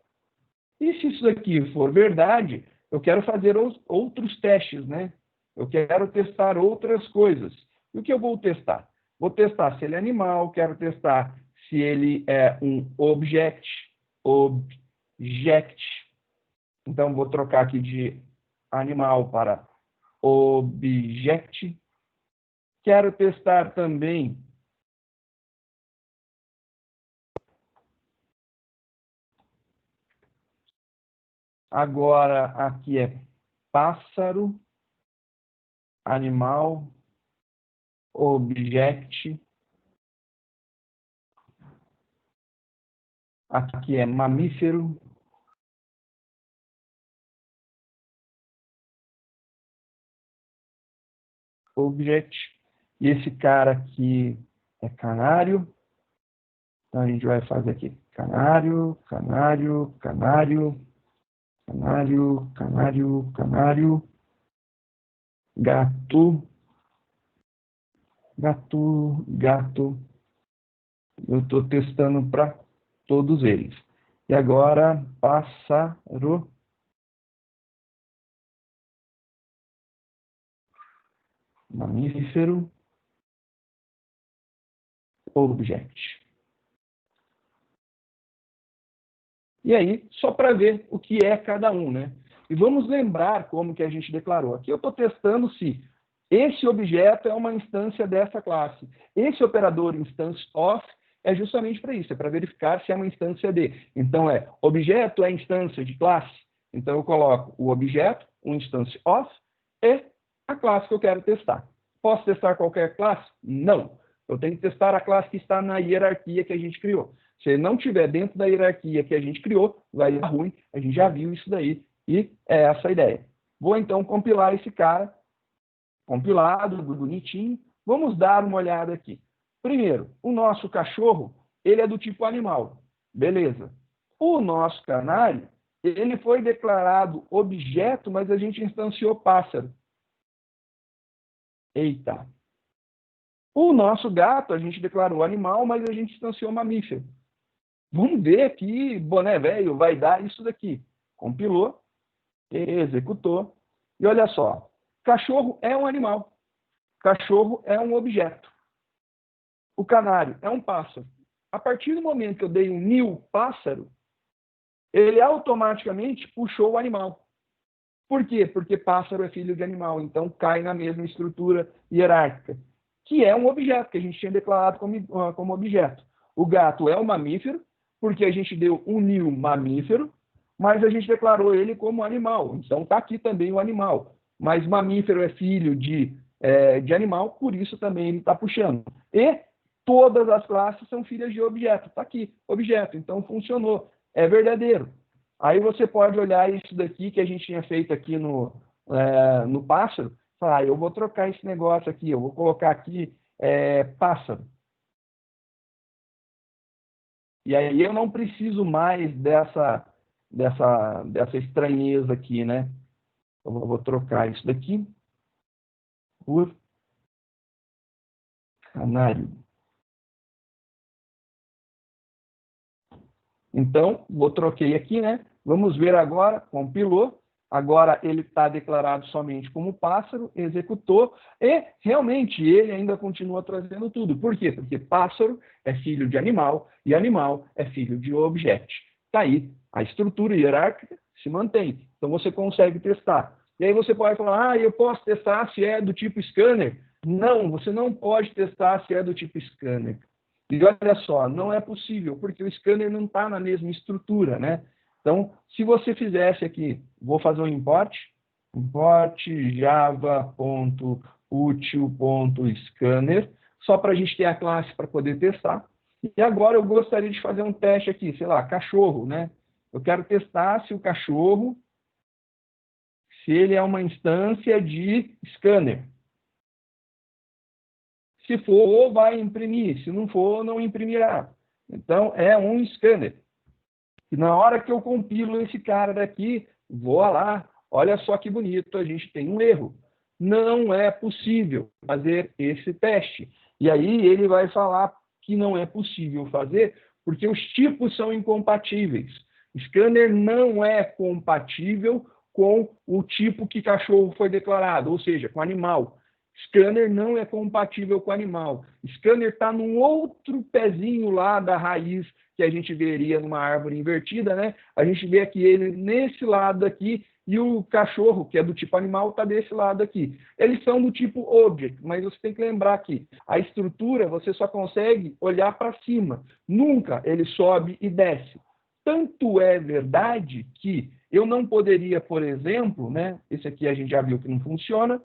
E se isso aqui for verdade, eu quero fazer outros testes, né? Eu quero testar outras coisas. E o que eu vou testar? Vou testar se ele é animal, quero testar se ele é um object. Então, vou trocar aqui de animal para object. Quero testar também agora aqui é pássaro, animal, object. Aqui é mamífero. Object. E esse cara aqui é canário. Então, a gente vai fazer aqui canário, canário, canário, canário, canário, canário, gato, gato, gato. Eu estou testando para todos eles. E agora, pássaro, mamífero, object. E aí, só para ver o que é cada um, né? E vamos lembrar como que a gente declarou. Aqui eu estou testando se esse objeto é uma instância dessa classe. Esse operador instance of é justamente para isso, é para verificar se é uma instância de. Então, objeto é instância de classe. Então, eu coloco o objeto, o instance of, e a classe que eu quero testar. Posso testar qualquer classe? Não. Eu tenho que testar a classe que está na hierarquia que a gente criou. Se ele não estiver dentro da hierarquia que a gente criou, vai dar ruim. A gente já viu isso daí. E é essa a ideia. Vou, então, compilar esse cara. Compilado, bonitinho. Vamos dar uma olhada aqui. Primeiro, o nosso cachorro, ele é do tipo animal. Beleza. O nosso canário, ele foi declarado objeto, mas a gente instanciou pássaro. Eita. O nosso gato, a gente declarou animal, mas a gente instanciou mamífero. Vamos ver que boné velho vai dar isso daqui. Compilou, executou. E olha só, cachorro é um animal. Cachorro é um objeto. O canário é um pássaro. A partir do momento que eu dei um new pássaro, ele automaticamente puxou o animal. Por quê? Porque pássaro é filho de animal, então cai na mesma estrutura hierárquica, que é um objeto, que a gente tinha declarado como objeto. O gato é um mamífero, porque a gente deu um new mamífero, mas a gente declarou ele como animal. Então está aqui também o animal. Mas mamífero é filho de animal, por isso também ele está puxando. E todas as classes são filhas de objeto. Está aqui, objeto. Então funcionou. É verdadeiro. Aí você pode olhar isso daqui que a gente tinha feito aqui no pássaro. Falar, eu vou trocar esse negócio aqui. Eu vou colocar aqui pássaro. E aí eu não preciso mais dessa estranheza aqui, né? Eu vou trocar isso daqui por canário. Então, troquei aqui, né? Vamos ver agora, compilou. Agora ele está declarado somente como pássaro, executou, e realmente ele ainda continua trazendo tudo. Por quê? Porque pássaro é filho de animal, e animal é filho de objeto. Está aí, a estrutura hierárquica se mantém. Então você consegue testar. E aí você pode falar, eu posso testar se é do tipo scanner? Não, você não pode testar se é do tipo scanner. E olha só, não é possível, porque o scanner não está na mesma estrutura, né? Então, se você fizesse aqui, vou fazer um import java.util.scanner, só para a gente ter a classe para poder testar. E agora eu gostaria de fazer um teste aqui, sei lá, cachorro, né? Eu quero testar se o cachorro, se ele é uma instância de scanner. Se for, vai imprimir. Se não for, não imprimirá. Então, é um scanner. E na hora que eu compilo esse cara daqui, vou lá, olha só que bonito, a gente tem um erro. Não é possível fazer esse teste. E aí ele vai falar que não é possível fazer porque os tipos são incompatíveis. O scanner não é compatível com o tipo que cachorro foi declarado, ou seja, com animal. Scanner não é compatível com animal. Scanner está num outro pezinho lá da raiz que a gente veria numa árvore invertida, né? A gente vê aqui ele nesse lado aqui e o cachorro, que é do tipo animal, está desse lado aqui. Eles são do tipo object, mas você tem que lembrar que a estrutura você só consegue olhar para cima. Nunca ele sobe e desce. Tanto é verdade que eu não poderia, por exemplo, né? Esse aqui a gente já viu que não funciona.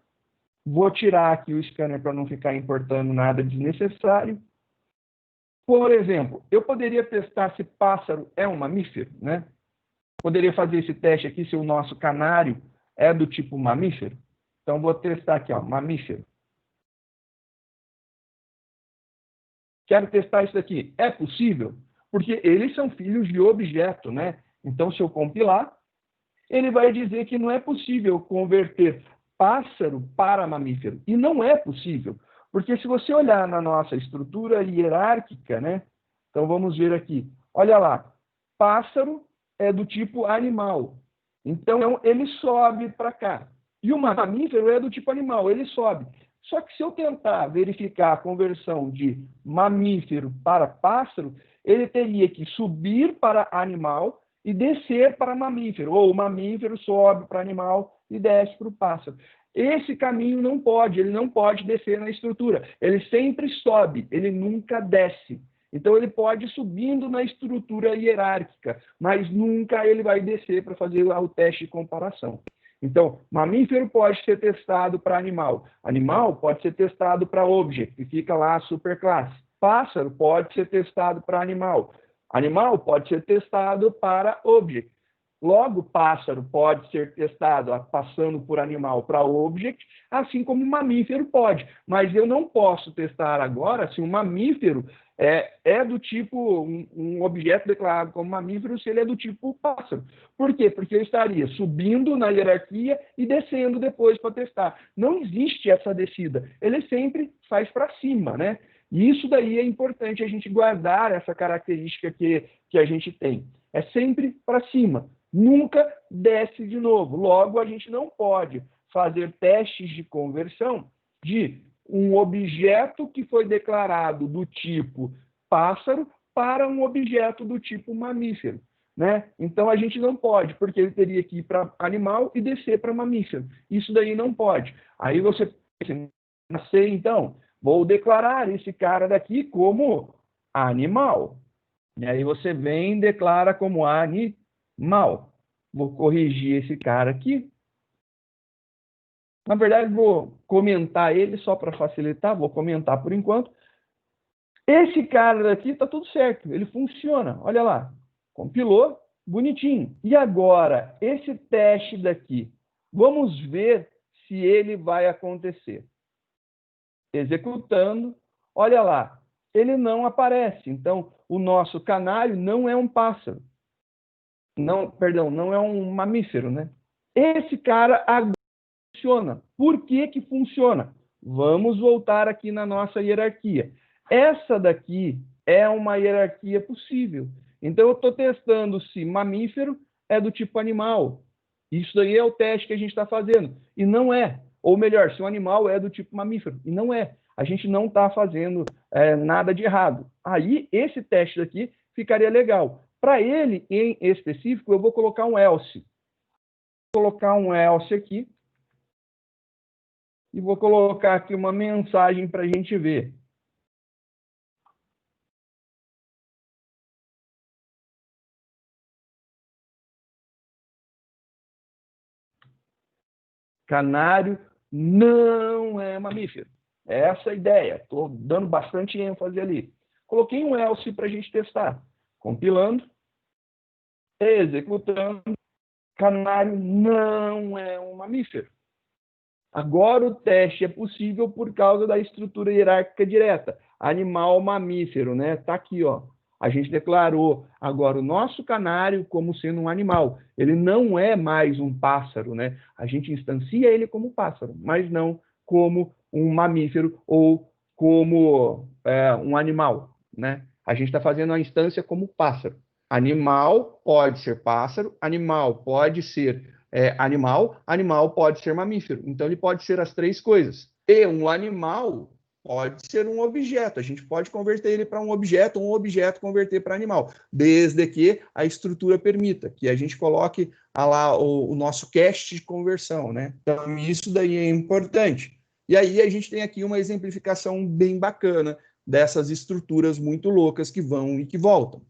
Vou tirar aqui o scanner para não ficar importando nada desnecessário. Por exemplo, eu poderia testar se pássaro é um mamífero, né? Poderia fazer esse teste aqui se o nosso canário é do tipo mamífero. Então, vou testar aqui, ó, mamífero. Quero testar isso daqui. É possível? Porque eles são filhos de objeto, né? Então, se eu compilar, ele vai dizer que não é possível converter pássaro para mamífero. E não é possível. Porque se você olhar na nossa estrutura hierárquica, né? Então, vamos ver aqui. Olha lá. Pássaro é do tipo animal. Então, ele sobe para cá. E o mamífero é do tipo animal, ele sobe. Só que se eu tentar verificar a conversão de mamífero para pássaro, ele teria que subir para animal e descer para mamífero. Ou o mamífero sobe para animal e desce para o pássaro. Esse caminho não pode, ele não pode descer na estrutura. Ele sempre sobe, ele nunca desce. Então, ele pode ir subindo na estrutura hierárquica, mas nunca ele vai descer para fazer o teste de comparação. Então, mamífero pode ser testado para animal. Animal pode ser testado para object, que fica lá a superclasse. Pássaro pode ser testado para animal. Animal pode ser testado para object. Logo, pássaro pode ser testado passando por animal para object, assim como mamífero pode. Mas eu não posso testar agora se um mamífero é do tipo um objeto declarado como mamífero se ele é do tipo pássaro. Por quê? Porque eu estaria subindo na hierarquia e descendo depois para testar. Não existe essa descida. Ele sempre faz para cima, né? E isso daí é importante a gente guardar essa característica que a gente tem. É sempre para cima. Nunca desce de novo. Logo, a gente não pode fazer testes de conversão de um objeto que foi declarado do tipo pássaro para um objeto do tipo mamífero. Né? Então, a gente não pode, porque ele teria que ir para animal e descer para mamífero. Isso daí não pode. Aí você pensa, nascer, então, vou declarar esse cara daqui como animal. E aí você vem e declara como animal. Vou corrigir esse cara aqui. Na verdade, vou comentar ele só para facilitar. Vou comentar por enquanto. Esse cara daqui está tudo certo. Ele funciona. Olha lá. Compilou. Bonitinho. E agora, esse teste daqui. Vamos ver se ele vai acontecer. Executando. Olha lá. Ele não aparece. Então, o nosso canário não é um pássaro. Não, perdão, não é um mamífero, né? Esse cara funciona. Por que que funciona? Vamos voltar aqui na nossa hierarquia. Essa daqui é uma hierarquia possível. Então, eu estou testando se mamífero é do tipo animal. Isso daí é o teste que a gente está fazendo. E não é. Ou melhor, se o animal é do tipo mamífero. E não é. A gente não está fazendo nada de errado. Aí, esse teste daqui ficaria legal. Para ele, em específico, eu vou colocar um else. Vou colocar um else aqui. E vou colocar aqui uma mensagem para a gente ver. Canário não é mamífero. É essa a ideia. Estou dando bastante ênfase ali. Coloquei um else para a gente testar. Compilando, executando, canário não é um mamífero. Agora o teste é possível por causa da estrutura hierárquica direta. Animal mamífero, né? Está aqui, ó. A gente declarou agora o nosso canário como sendo um animal. Ele não é mais um pássaro, né? A gente instancia ele como pássaro, mas não como um mamífero ou como um animal, né? A gente está fazendo a instância como pássaro. Animal pode ser pássaro, animal pode ser animal pode ser mamífero. Então, ele pode ser as três coisas. E um animal pode ser um objeto. A gente pode converter ele para um objeto converter para animal, desde que a estrutura permita, que a gente coloque lá o nosso cache de conversão, né? Então, isso daí é importante. E aí, a gente tem aqui uma exemplificação bem bacana dessas estruturas muito loucas que vão e que voltam.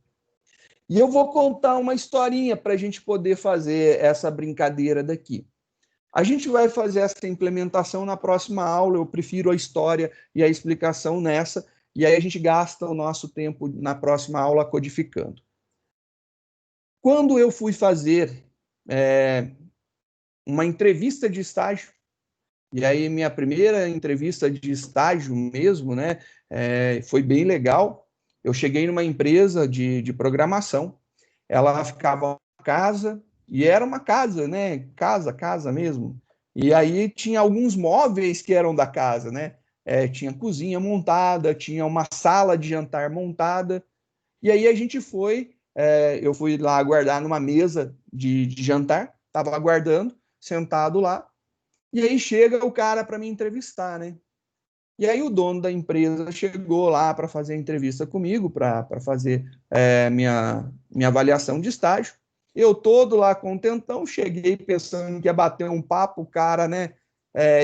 E eu vou contar uma historinha para a gente poder fazer essa brincadeira daqui. A gente vai fazer essa implementação na próxima aula, eu prefiro a história e a explicação nessa, e aí a gente gasta o nosso tempo na próxima aula codificando. Quando eu fui fazer uma entrevista de estágio, e aí minha primeira entrevista de estágio mesmo, né, foi bem legal. Eu cheguei numa empresa de programação, ela ficava em casa, e era uma casa, né? Casa mesmo. E aí tinha alguns móveis que eram da casa, né? Tinha cozinha montada, tinha uma sala de jantar montada. E aí a gente eu fui lá aguardar numa mesa de jantar, estava aguardando, sentado lá. E aí chega o cara para me entrevistar, né? E aí o dono da empresa chegou lá para fazer a entrevista comigo, para fazer minha avaliação de estágio. Eu todo lá contentão, cheguei pensando que ia bater um papo, o cara, né,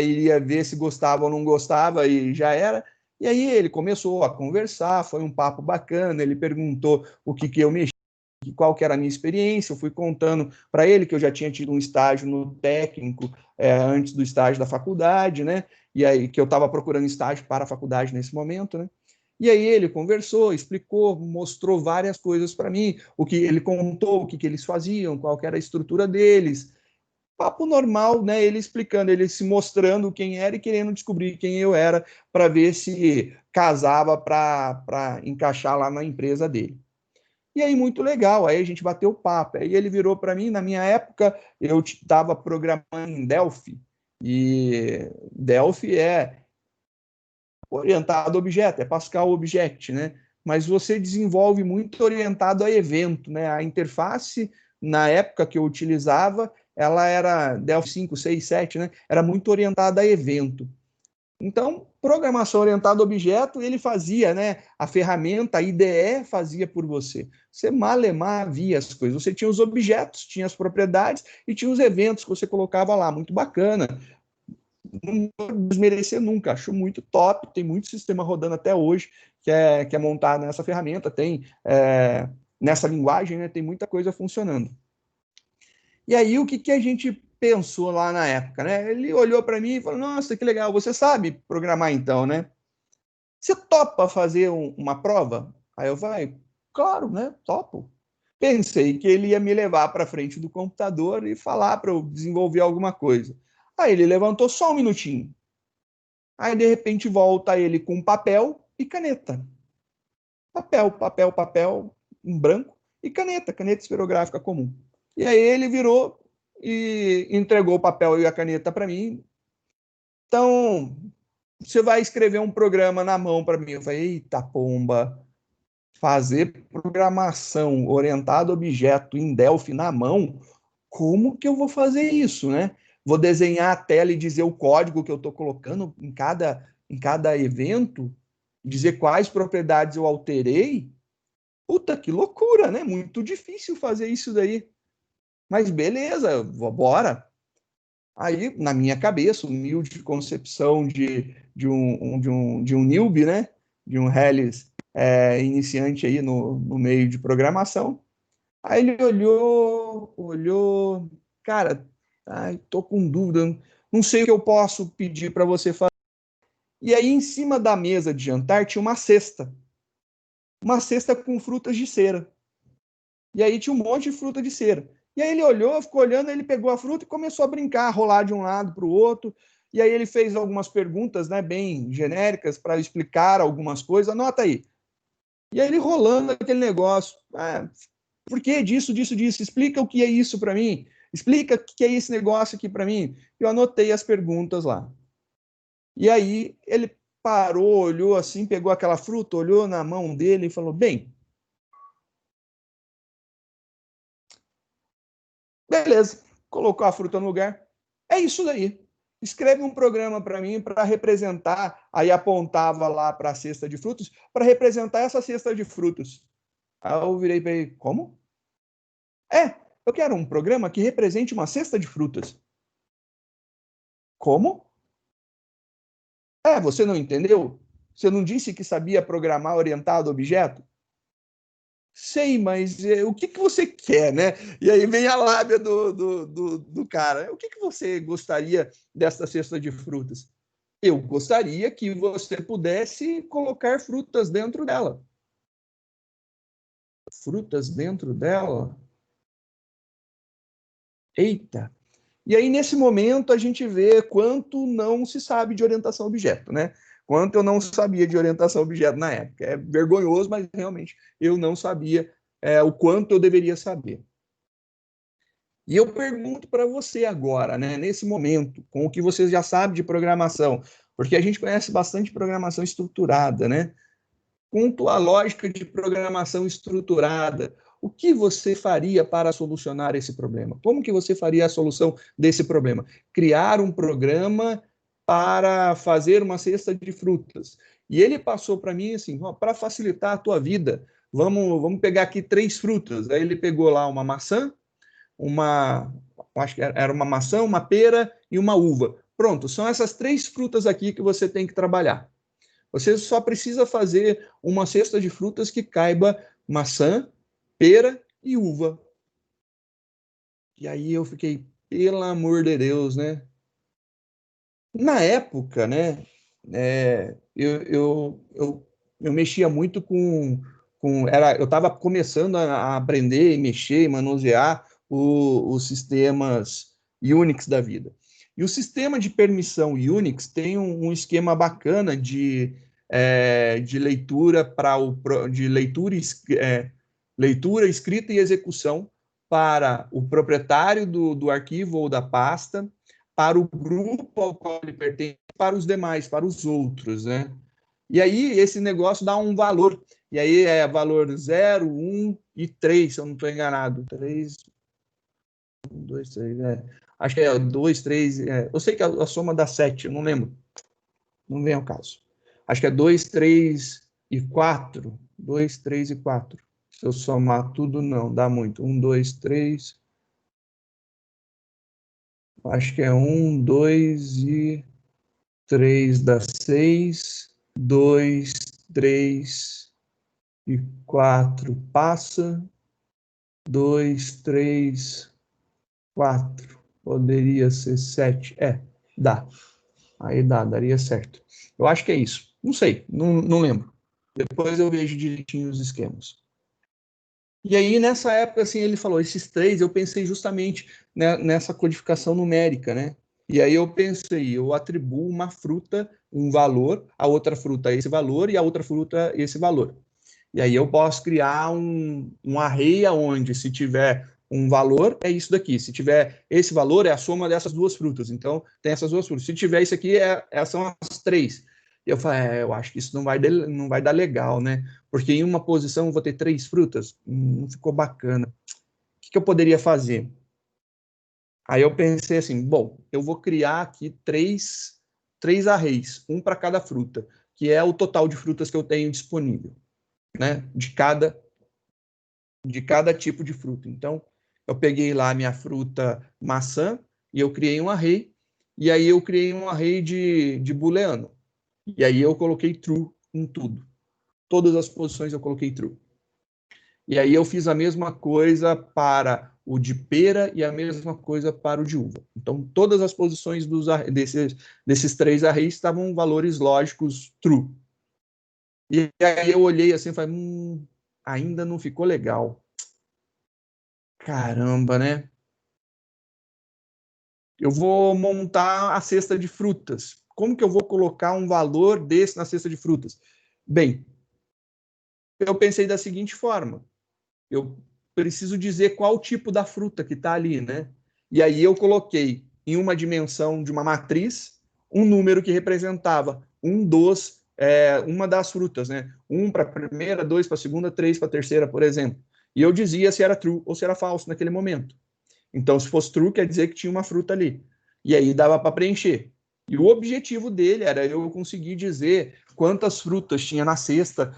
iria ver se gostava ou não gostava e já era. E aí ele começou a conversar, foi um papo bacana, ele perguntou o que eu mexia, qual que era a minha experiência, eu fui contando para ele que eu já tinha tido um estágio no técnico antes do estágio da faculdade, né? E aí que eu estava procurando estágio para a faculdade nesse momento, né? E aí ele conversou, explicou, mostrou várias coisas para mim, o que ele contou, o que eles faziam, qual que era a estrutura deles. Papo normal, né? Ele explicando, ele se mostrando quem era e querendo descobrir quem eu era para ver se casava para encaixar lá na empresa dele. E aí, muito legal, aí a gente bateu papo. Aí ele virou para mim, na minha época, eu estava programando em Delphi, e Delphi é orientado a objeto, é Pascal Object, né? Mas você desenvolve muito orientado a evento, né? A interface, na época que eu utilizava, ela era Delphi 5, 6, 7, né? Era muito orientada a evento. Então, programação orientada a objeto, ele fazia, né? A ferramenta, a IDE fazia por você. Você malemar via as coisas. Você tinha os objetos, tinha as propriedades e tinha os eventos que você colocava lá. Muito bacana. Não vou desmerecer nunca. Acho muito top. Tem muito sistema rodando até hoje que é montado nessa ferramenta. Tem nessa linguagem, né? Tem muita coisa funcionando. E aí, o que a gente pensou lá na época, né? Ele olhou para mim e falou: Nossa, que legal, você sabe programar então, né? Você topa fazer uma prova? Aí eu falei: Claro, né? Topo. Pensei que ele ia me levar para frente do computador e falar para eu desenvolver alguma coisa. Aí ele levantou só um minutinho. Aí, de repente, volta ele com papel e caneta. Papel em branco e caneta esferográfica comum. E aí ele virou e entregou o papel e a caneta para mim. Então, você vai escrever um programa na mão para mim. Eu falei, eita pomba, fazer programação orientada a objeto em Delphi na mão? Como que eu vou fazer isso, né? Vou desenhar a tela e dizer o código que eu estou colocando em cada evento, dizer quais propriedades eu alterei? Puta, que loucura, né? Muito difícil fazer isso daí. Mas beleza, bora. Aí, na minha cabeça, humilde concepção de um newbie, né? De um Hellis iniciante aí no meio de programação. Aí ele olhou, cara, tô com dúvida, não sei o que eu posso pedir para você fazer. E aí, em cima da mesa de jantar, tinha uma cesta. uma cesta com frutas de cera. E aí tinha um monte de fruta de cera. E aí ele olhou, ficou olhando, ele pegou a fruta e começou a brincar, a rolar de um lado para o outro. E aí ele fez algumas perguntas, né, bem genéricas para explicar algumas coisas. Anota aí. E aí ele rolando aquele negócio. Por que disso, disso, disso? Explica o que é isso para mim. Explica o que é esse negócio aqui para mim. Eu anotei as perguntas lá. E aí ele parou, olhou assim, pegou aquela fruta, olhou na mão dele e falou: bem, beleza, colocou a fruta no lugar. É isso daí. Escreve um programa para mim para representar. Aí apontava lá para a cesta de frutos, para representar essa cesta de frutos. Aí eu virei para ele: como? Eu quero um programa que represente uma cesta de frutas. Como? Você não entendeu? Você não disse que sabia programar orientado a objeto? Sei, mas o que você quer, né? E aí vem a lábia do cara. O que você gostaria desta cesta de frutas? Eu gostaria que você pudesse colocar frutas dentro dela. Frutas dentro dela? Eita! E aí, nesse momento, a gente vê quanto não se sabe de orientação a objeto, né? Quanto eu não sabia de orientação a objeto na época. É vergonhoso, mas realmente eu não sabia o quanto eu deveria saber. E eu pergunto para você agora, né, nesse momento, com o que você já sabe de programação, porque a gente conhece bastante programação estruturada, né? Com tua lógica de programação estruturada, o que você faria para solucionar esse problema? Como que você faria a solução desse problema? Criar um programa para fazer uma cesta de frutas. E ele passou para mim assim, para facilitar a tua vida, vamos pegar aqui 3 frutas. Aí ele pegou lá uma maçã, acho que era uma maçã, uma pera e uma uva. Pronto, são essas 3 frutas aqui que você tem que trabalhar. Você só precisa fazer uma cesta de frutas que caiba maçã, pera e uva. E aí eu fiquei, pelo amor de Deus, né? Na época, né, eu mexia muito eu estava começando a aprender, mexer, manusear os sistemas Unix da vida. E o sistema de permissão Unix tem um esquema bacana de leitura de leitura, escrita e execução para o proprietário do arquivo ou da pasta, para o grupo ao qual ele pertence, para os demais, para os outros, né? E aí esse negócio dá um valor. E aí é valor 0, 1 e 3, se eu não estou enganado. 3, 1, 2, 3, acho que é 2, 3. Eu sei que a soma dá 7, eu não lembro. Não vem ao caso. Acho que é 2, 3 e 4. 2, 3 e 4. Se eu somar tudo, não, dá muito. 1, 2, 3. Acho que é 1, 2 e 3 dá 6. 2, 3 e 4 passa. 2, 3, 4. Poderia ser 7. Dá. Aí daria certo. Eu acho que é isso. Não sei, não lembro. Depois eu vejo direitinho os esquemas. E aí, nessa época, assim, ele falou, esses 3, eu pensei justamente nessa codificação numérica, né? E aí eu pensei, eu atribuo uma fruta um valor, a outra fruta esse valor e a outra fruta esse valor. E aí eu posso criar um array onde, se tiver um valor, é isso daqui. Se tiver esse valor, é a soma dessas 2 frutas. Então, tem essas 2 frutas. Se tiver isso aqui, são as 3. E eu falei, eu acho que isso não vai dar legal, né? Porque em uma posição eu vou ter 3 frutas. Não ficou bacana. O que eu poderia fazer? Aí eu pensei assim, bom, eu vou criar aqui três arrays, um para cada fruta, que é o total de frutas que eu tenho disponível, né? De cada tipo de fruta. Então, eu peguei lá a minha fruta maçã e eu criei um array, e aí eu criei um array de booleano. E aí eu coloquei true em tudo. Todas as posições eu coloquei true. E aí eu fiz a mesma coisa para o de pera e a mesma coisa para o de uva. Então, todas as posições desses 3 arrays estavam valores lógicos true. E aí eu olhei assim e falei, ainda não ficou legal. Caramba, né? Eu vou montar a cesta de frutas. Como que eu vou colocar um valor desse na cesta de frutas? Bem, eu pensei da seguinte forma: eu preciso dizer qual o tipo da fruta que está ali, né? E aí eu coloquei em uma dimensão de uma matriz um número que representava uma das frutas, né? Um para a primeira, dois para a segunda, três para a terceira, por exemplo. E eu dizia se era true ou se era falso naquele momento. Então, se fosse true, quer dizer que tinha uma fruta ali. E aí dava para preencher. E o objetivo dele era eu conseguir dizer quantas frutas tinha na cesta,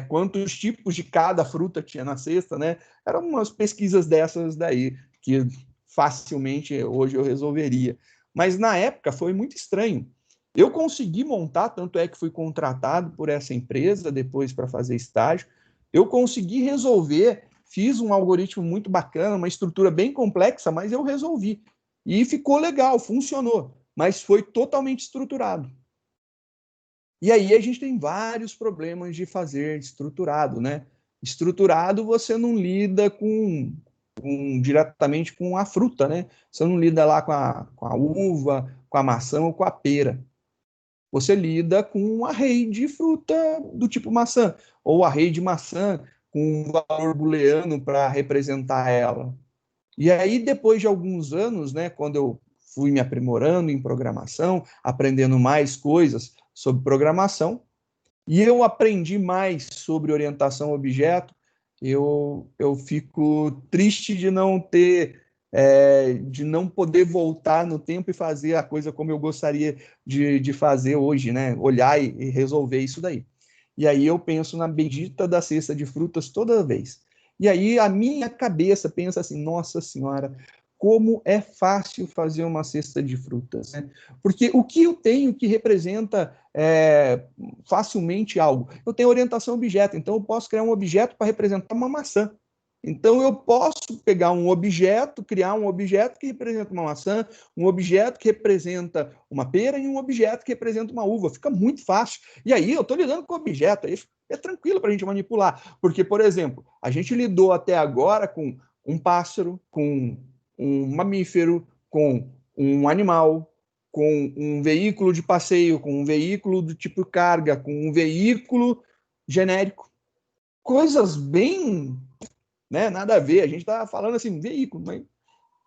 quantos tipos de cada fruta tinha na cesta, né? Eram umas pesquisas dessas daí, que facilmente hoje eu resolveria. Mas na época foi muito estranho. Eu consegui montar, tanto é que fui contratado por essa empresa depois para fazer estágio. Eu consegui resolver, fiz um algoritmo muito bacana, uma estrutura bem complexa, mas eu resolvi. E ficou legal, funcionou, mas foi totalmente estruturado. E aí a gente tem vários problemas de fazer estruturado, né? Estruturado você não lida diretamente com a fruta, né? Você não lida lá com a uva, com a maçã ou com a pera. Você lida com um array de fruta do tipo maçã, ou array de maçã com um valor booleano para representar ela. E aí, depois de alguns anos, né, quando eu fui me aprimorando em programação, aprendendo mais coisas sobre programação, e eu aprendi mais sobre orientação a objeto, eu fico triste de não ter, de não poder voltar no tempo e fazer a coisa como eu gostaria de fazer hoje, né? Olhar e resolver isso daí. E aí eu penso na bendita da cesta de frutas toda vez. E aí a minha cabeça pensa assim, nossa senhora, como é fácil fazer uma cesta de frutas, né? Porque o que eu tenho que representa facilmente algo? Eu tenho orientação a objeto, então eu posso criar um objeto para representar uma maçã. Então eu posso pegar um objeto, criar um objeto que representa uma maçã, um objeto que representa uma pera e um objeto que representa uma uva. Fica muito fácil. E aí eu estou lidando com objeto, aí é tranquilo para a gente manipular. Porque, por exemplo, a gente lidou até agora com um pássaro, com um mamífero, com um animal, com um veículo de passeio, com um veículo do tipo carga, com um veículo genérico. Coisas bem, né, nada a ver. A gente está falando assim, veículo, mas o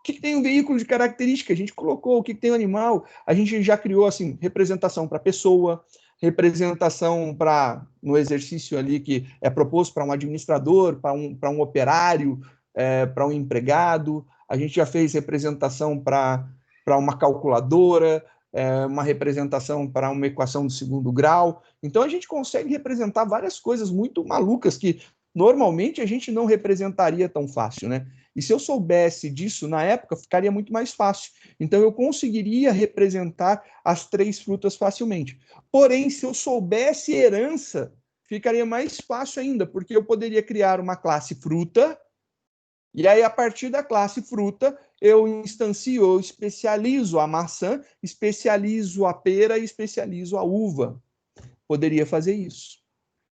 que tem um veículo de característica? A gente colocou o que tem um animal. A gente já criou assim representação para pessoa, representação para no exercício ali que é proposto para um administrador, para um operário, para um empregado. A gente já fez representação para uma calculadora, uma representação para uma equação de segundo grau. Então a gente consegue representar várias coisas muito malucas que normalmente a gente não representaria tão fácil, né? E se eu soubesse disso na época, ficaria muito mais fácil. Então eu conseguiria representar as três frutas facilmente. Porém, se eu soubesse herança, ficaria mais fácil ainda, porque eu poderia criar uma classe fruta, e aí a partir da classe fruta, eu instancio, eu especializo a maçã, especializo a pera e especializo a uva. Poderia fazer isso.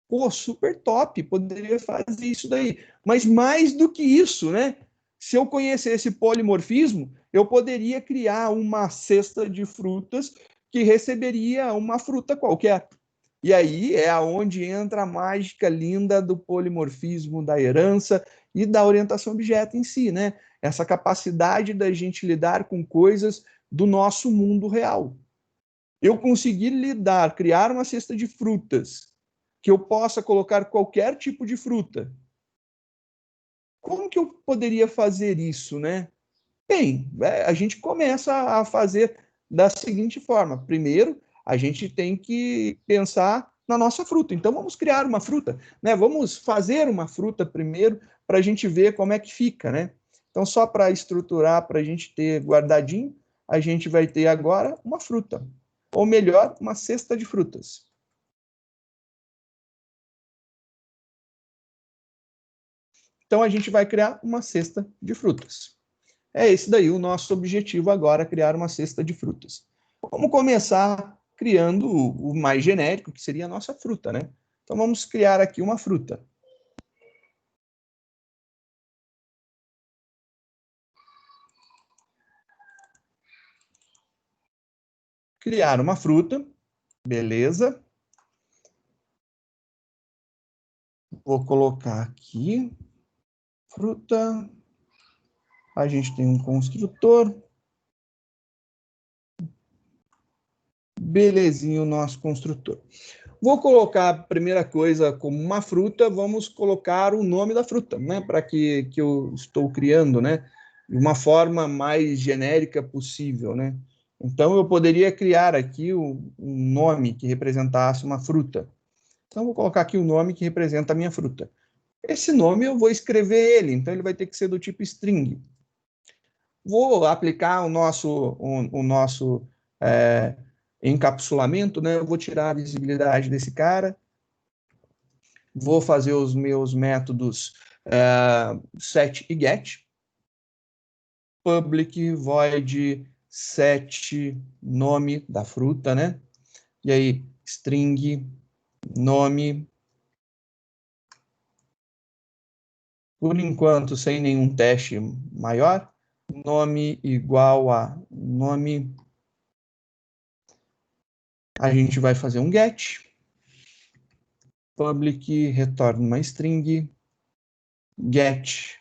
Pô, super top, poderia fazer isso daí. Mas mais do que isso, né? Se eu conhecesse polimorfismo, eu poderia criar uma cesta de frutas que receberia uma fruta qualquer. E aí é aonde entra a mágica linda do polimorfismo, da herança e da orientação objeto em si, né? Essa capacidade da gente lidar com coisas do nosso mundo real. Eu conseguir lidar, criar uma cesta de frutas que eu possa colocar qualquer tipo de fruta. Como que eu poderia fazer isso, né? Bem, a gente começa a fazer da seguinte forma. Primeiro, a gente tem que pensar na nossa fruta. Então, vamos criar uma fruta, né? Vamos fazer uma fruta primeiro para a gente ver como é que fica, né? Então, só para estruturar, para a gente ter guardadinho, a gente vai ter agora uma fruta. Ou melhor, uma cesta de frutas. Então, a gente vai criar uma cesta de frutas. É esse daí o nosso objetivo agora, criar uma cesta de frutas. Vamos começar criando o mais genérico, que seria a nossa fruta, né? Então, vamos criar aqui uma fruta. Criar uma fruta, beleza. Vou colocar aqui, fruta. A gente tem um construtor. Belezinho o nosso construtor. Vou colocar a primeira coisa como uma fruta, vamos colocar o nome da fruta, né? Para que eu estou criando, né? De uma forma mais genérica possível, né? Então, eu poderia criar aqui um nome que representasse uma fruta. Então, vou colocar aqui o nome que representa a minha fruta. Esse nome eu vou escrever ele, então ele vai ter que ser do tipo string. Vou aplicar o nosso encapsulamento, né? Eu vou tirar a visibilidade desse cara. Vou fazer os meus métodos set e get. Public void set nome da fruta, né? E aí, string nome. Por enquanto, sem nenhum teste maior. Nome igual a nome. A gente vai fazer um get. Public retorna uma string. Get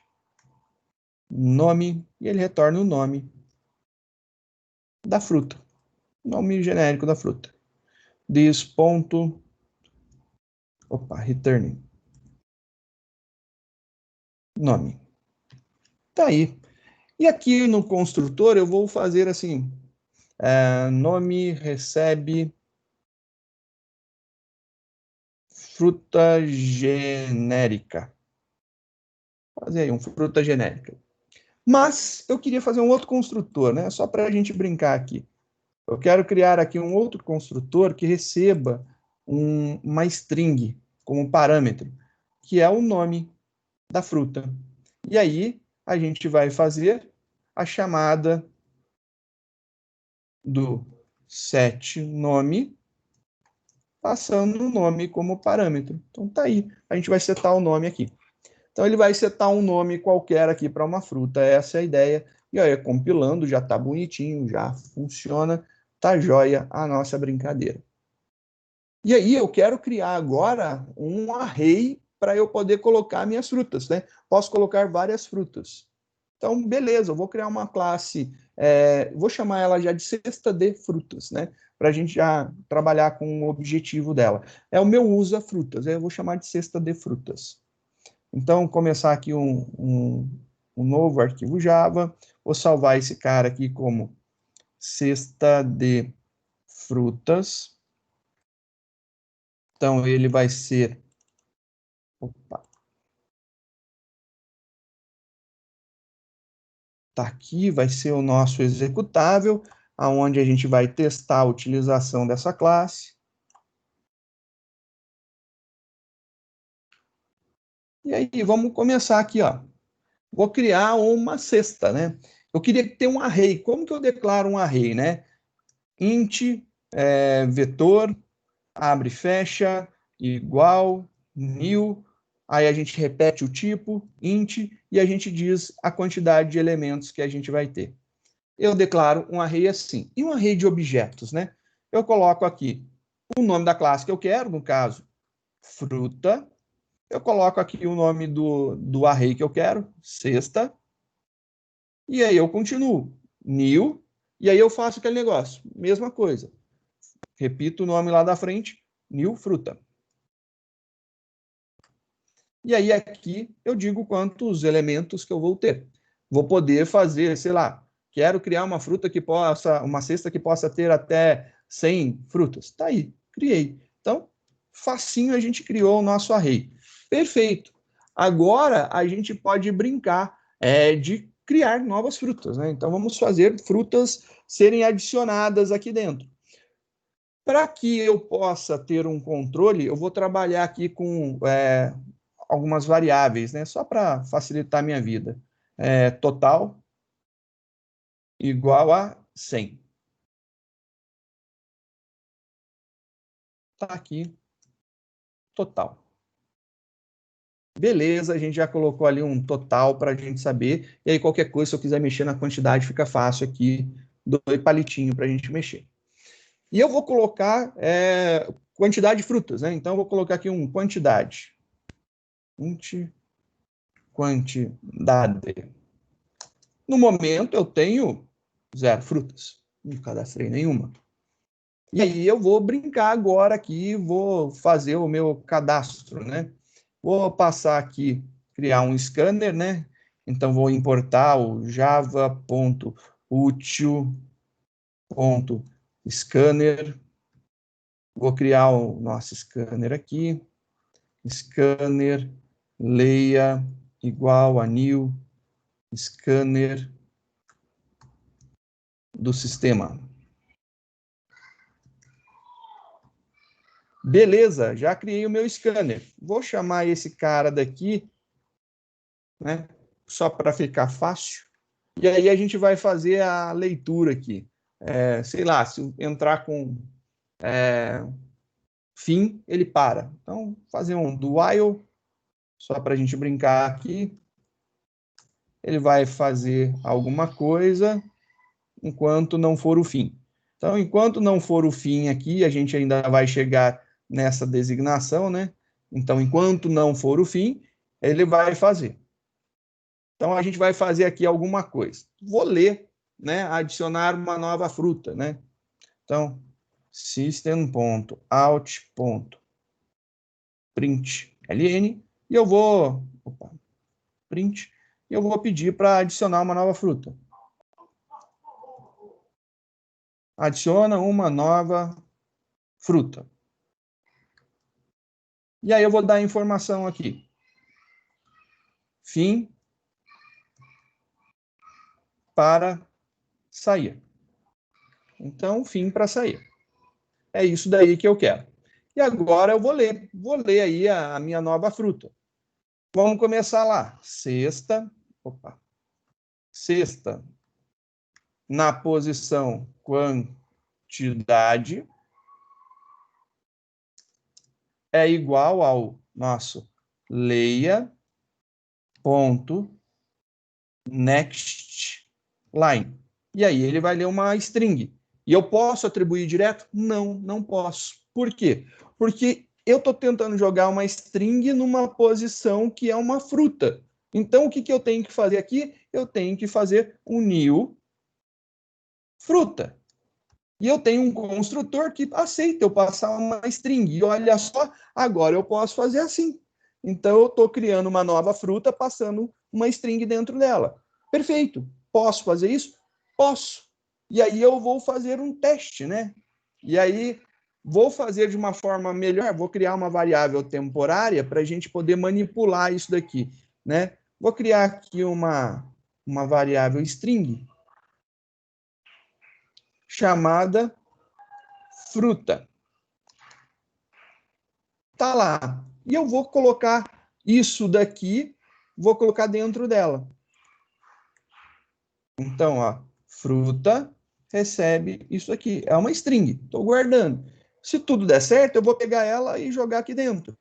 nome. E ele retorna o nome da fruta. Nome genérico da fruta. This ponto. Opa, returning. Nome. Tá aí. E aqui no construtor eu vou fazer assim. Nome recebe fruta genérica. Fazer aí, fruta genérica. Mas eu queria fazer um outro construtor, né? Só para a gente brincar aqui. Eu quero criar aqui um outro construtor que receba uma string como parâmetro, que é o nome da fruta. E aí a gente vai fazer a chamada do set nome, passando o nome como parâmetro. Então tá aí, a gente vai setar o nome aqui. Então ele vai setar um nome qualquer aqui para uma fruta, essa é a ideia. E aí, compilando, já está bonitinho, já funciona, tá jóia a nossa brincadeira. E aí eu quero criar agora um array para eu poder colocar minhas frutas, né? Posso colocar várias frutas. Então, beleza, eu vou criar uma classe, vou chamar ela já de cesta de frutas, né? Para a gente já trabalhar com o objetivo dela. É o meu usa frutas, eu vou chamar de cesta de frutas. Então, começar aqui um novo arquivo Java, vou salvar esse cara aqui como cesta de frutas. Então, ele vai ser... Opa. Tá aqui, vai ser o nosso executável, aonde a gente vai testar a utilização dessa classe. E aí, vamos começar aqui, ó. Vou criar uma cesta, né? Eu queria ter um array. Como que eu declaro um array, né? Int, vetor, abre e fecha, igual, new, aí a gente repete o tipo, int, e a gente diz a quantidade de elementos que a gente vai ter. Eu declaro um array assim. E um array de objetos, né? Eu coloco aqui o nome da classe que eu quero, no caso, fruta. Eu coloco aqui o nome do array que eu quero, cesta. E aí eu continuo, new, e aí eu faço aquele negócio, mesma coisa. Repito o nome lá da frente, new fruta. E aí aqui eu digo quantos elementos que eu vou ter. Vou poder fazer, sei lá, quero criar uma fruta que possa, uma cesta que possa ter até 100 frutas. Tá aí, criei. Então, facinho a gente criou o nosso array. Perfeito. Agora a gente pode brincar de criar novas frutas, né? Então vamos fazer frutas serem adicionadas aqui dentro. Para que eu possa ter um controle, eu vou trabalhar aqui com algumas variáveis, né? Só para facilitar a minha vida. Total igual a 100. Tá aqui total. Beleza, a gente já colocou ali um total para a gente saber. E aí, qualquer coisa, se eu quiser mexer na quantidade, fica fácil aqui, dois palitinhos para a gente mexer. E eu vou colocar quantidade de frutas, né? Então, eu vou colocar aqui um quantidade. Quantidade. No momento, eu tenho 0 frutas. Não cadastrei nenhuma. E aí, eu vou brincar agora aqui, vou fazer o meu cadastro, né? Vou passar aqui, criar um scanner, né? Então, vou importar o java.util.scanner. Vou criar o nosso scanner aqui. Scanner leia igual a new scanner do sistema. Beleza, já criei o meu scanner. Vou chamar esse cara daqui, né? Só para ficar fácil. E aí a gente vai fazer a leitura aqui. Sei lá, se entrar com fim, ele para. Então, fazer um do while, só para a gente brincar aqui. Ele vai fazer alguma coisa enquanto não for o fim. Então, enquanto não for o fim aqui, a gente ainda vai chegar nessa designação, né? Então, enquanto não for o fim, ele vai fazer. Então, a gente vai fazer aqui alguma coisa. Vou ler, né? Adicionar uma nova fruta, né? Então, system.out.println, e eu vou print, e eu vou pedir para adicionar uma nova fruta. Adiciona uma nova fruta. E aí eu vou dar a informação aqui. Fim para sair. Então, fim para sair. É isso daí que eu quero. E agora eu vou ler aí a minha nova fruta. Vamos começar lá. Sexta, na posição quantidade é igual ao nosso leia ponto next line. E aí ele vai ler uma string. E eu posso atribuir direto? Não, não posso. Por quê? Porque eu estou tentando jogar uma string numa posição que é uma fruta. Então, o que eu tenho que fazer aqui? Eu tenho que fazer um new fruta. E eu tenho um construtor que aceita eu passar uma string. E olha só, agora eu posso fazer assim. Então, eu estou criando uma nova fruta, passando uma string dentro dela. Perfeito. Posso fazer isso? Posso. E aí eu vou fazer um teste, né? E aí vou fazer de uma forma melhor, vou criar uma variável temporária para a gente poder manipular isso daqui, né? Vou criar aqui uma variável string chamada fruta. Tá lá. E eu vou colocar isso daqui, vou colocar dentro dela. Então, ó, fruta recebe isso aqui. É uma string, estou guardando. Se tudo der certo, eu vou pegar ela e jogar aqui dentro.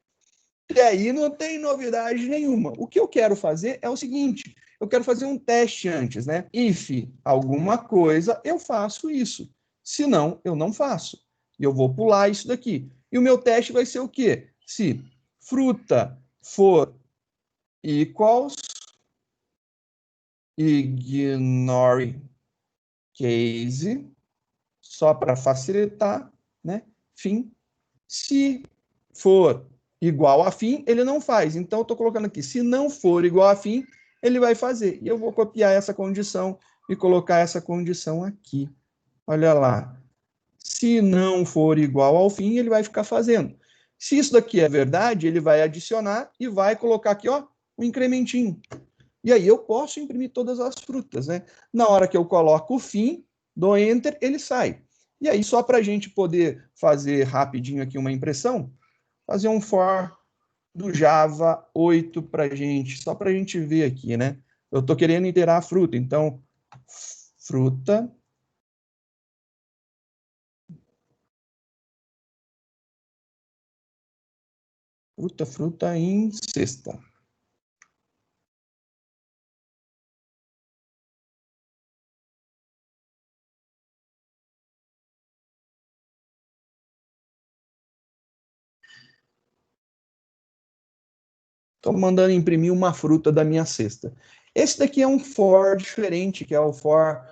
E aí não tem novidade nenhuma. O que eu quero fazer é o seguinte, eu quero fazer um teste antes, né? If alguma coisa, eu faço isso. Se não, eu não faço. E eu vou pular isso daqui. E o meu teste vai ser o quê? Se fruta for equals, ignore case, só para facilitar, né? Fim. Se for igual a fim, ele não faz. Então, eu estou colocando aqui, se não for igual a fim, ele vai fazer. E eu vou copiar essa condição e colocar essa condição aqui. Olha lá. Se não for igual ao fim, ele vai ficar fazendo. Se isso daqui é verdade, ele vai adicionar e vai colocar aqui, ó, um incrementinho. E aí eu posso imprimir todas as frutas, né? Na hora que eu coloco o fim, dou Enter, ele sai. E aí, só para a gente poder fazer rapidinho aqui uma impressão, fazer um for do Java 8 para a gente, só para a gente ver aqui, né? Eu estou querendo iterar a fruta, então, fruta Fruta em cesta. Estou mandando imprimir uma fruta da minha cesta. Esse daqui é um for diferente, que é o for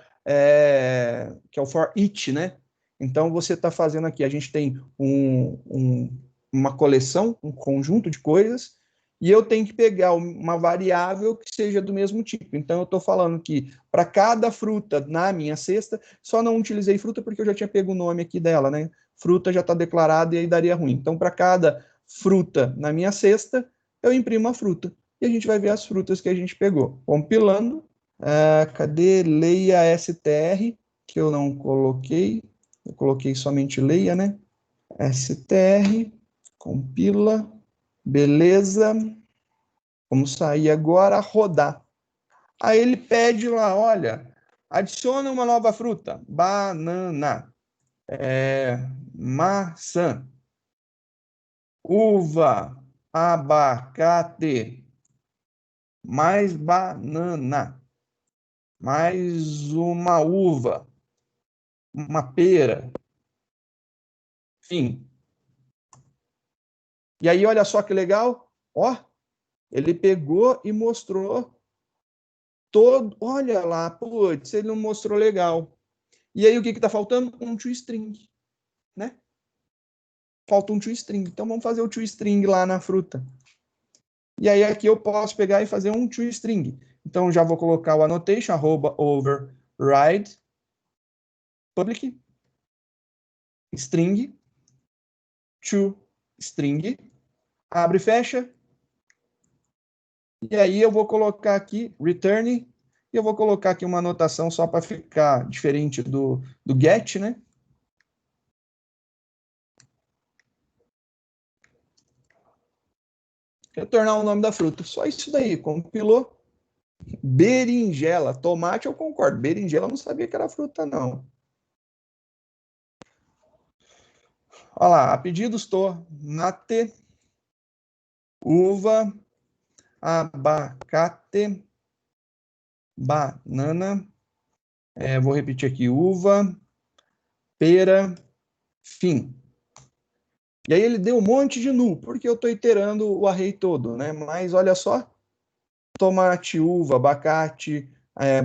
each, né? Então você está fazendo aqui, a gente tem uma coleção, um conjunto de coisas, e eu tenho que pegar uma variável que seja do mesmo tipo. Então eu estou falando que para cada fruta na minha cesta, só não utilizei fruta porque eu já tinha pego o nome aqui dela, né? Fruta já está declarada e aí daria ruim. Então para cada fruta na minha cesta, eu imprimo a fruta. E a gente vai ver as frutas que a gente pegou. Compilando. Cadê? Leia STR, que eu não coloquei. Eu coloquei somente leia, né? STR, compila. Beleza. Vamos sair agora, rodar. Aí ele pede lá, olha, adiciona uma nova fruta. Banana. Maçã. Uva. Abacate. Mais banana, mais uma uva, uma pera, enfim. E aí, olha só que legal, ó, ele pegou e mostrou todo, olha lá, putz, ele não mostrou legal. E aí, o que está faltando? Um toString, né? Falta um toString. Então, vamos fazer o toString lá na fruta. E aí, aqui eu posso pegar e fazer um toString. Então, já vou colocar o annotation, @override public string toString, abre e fecha. E aí eu vou colocar aqui return, e eu vou colocar aqui uma anotação só para ficar diferente do get, né? Retornar o nome da fruta. Só isso daí, compilou. Berinjela, tomate eu concordo, berinjela eu não sabia que era fruta não. Olha lá, a pedidos tomate, uva, abacate, banana, vou repetir aqui, uva, pera, fim. E aí ele deu um monte de nu, porque eu estou iterando o array todo, né? Mas olha só, tomate, uva, abacate,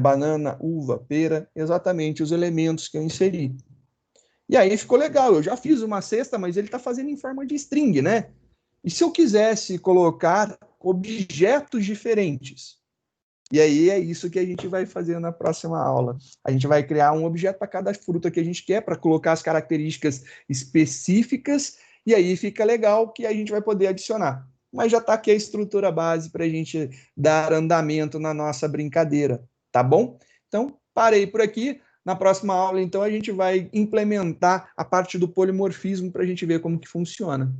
banana, uva, pera, exatamente os elementos que eu inseri. E aí ficou legal, eu já fiz uma cesta, mas ele está fazendo em forma de string, né? E se eu quisesse colocar objetos diferentes? E aí é isso que a gente vai fazer na próxima aula. A gente vai criar um objeto para cada fruta que a gente quer, para colocar as características específicas, e aí fica legal que a gente vai poder adicionar. Mas já está aqui a estrutura base para a gente dar andamento na nossa brincadeira, tá bom? Então, parei por aqui. Na próxima aula, então, a gente vai implementar a parte do polimorfismo para a gente ver como que funciona.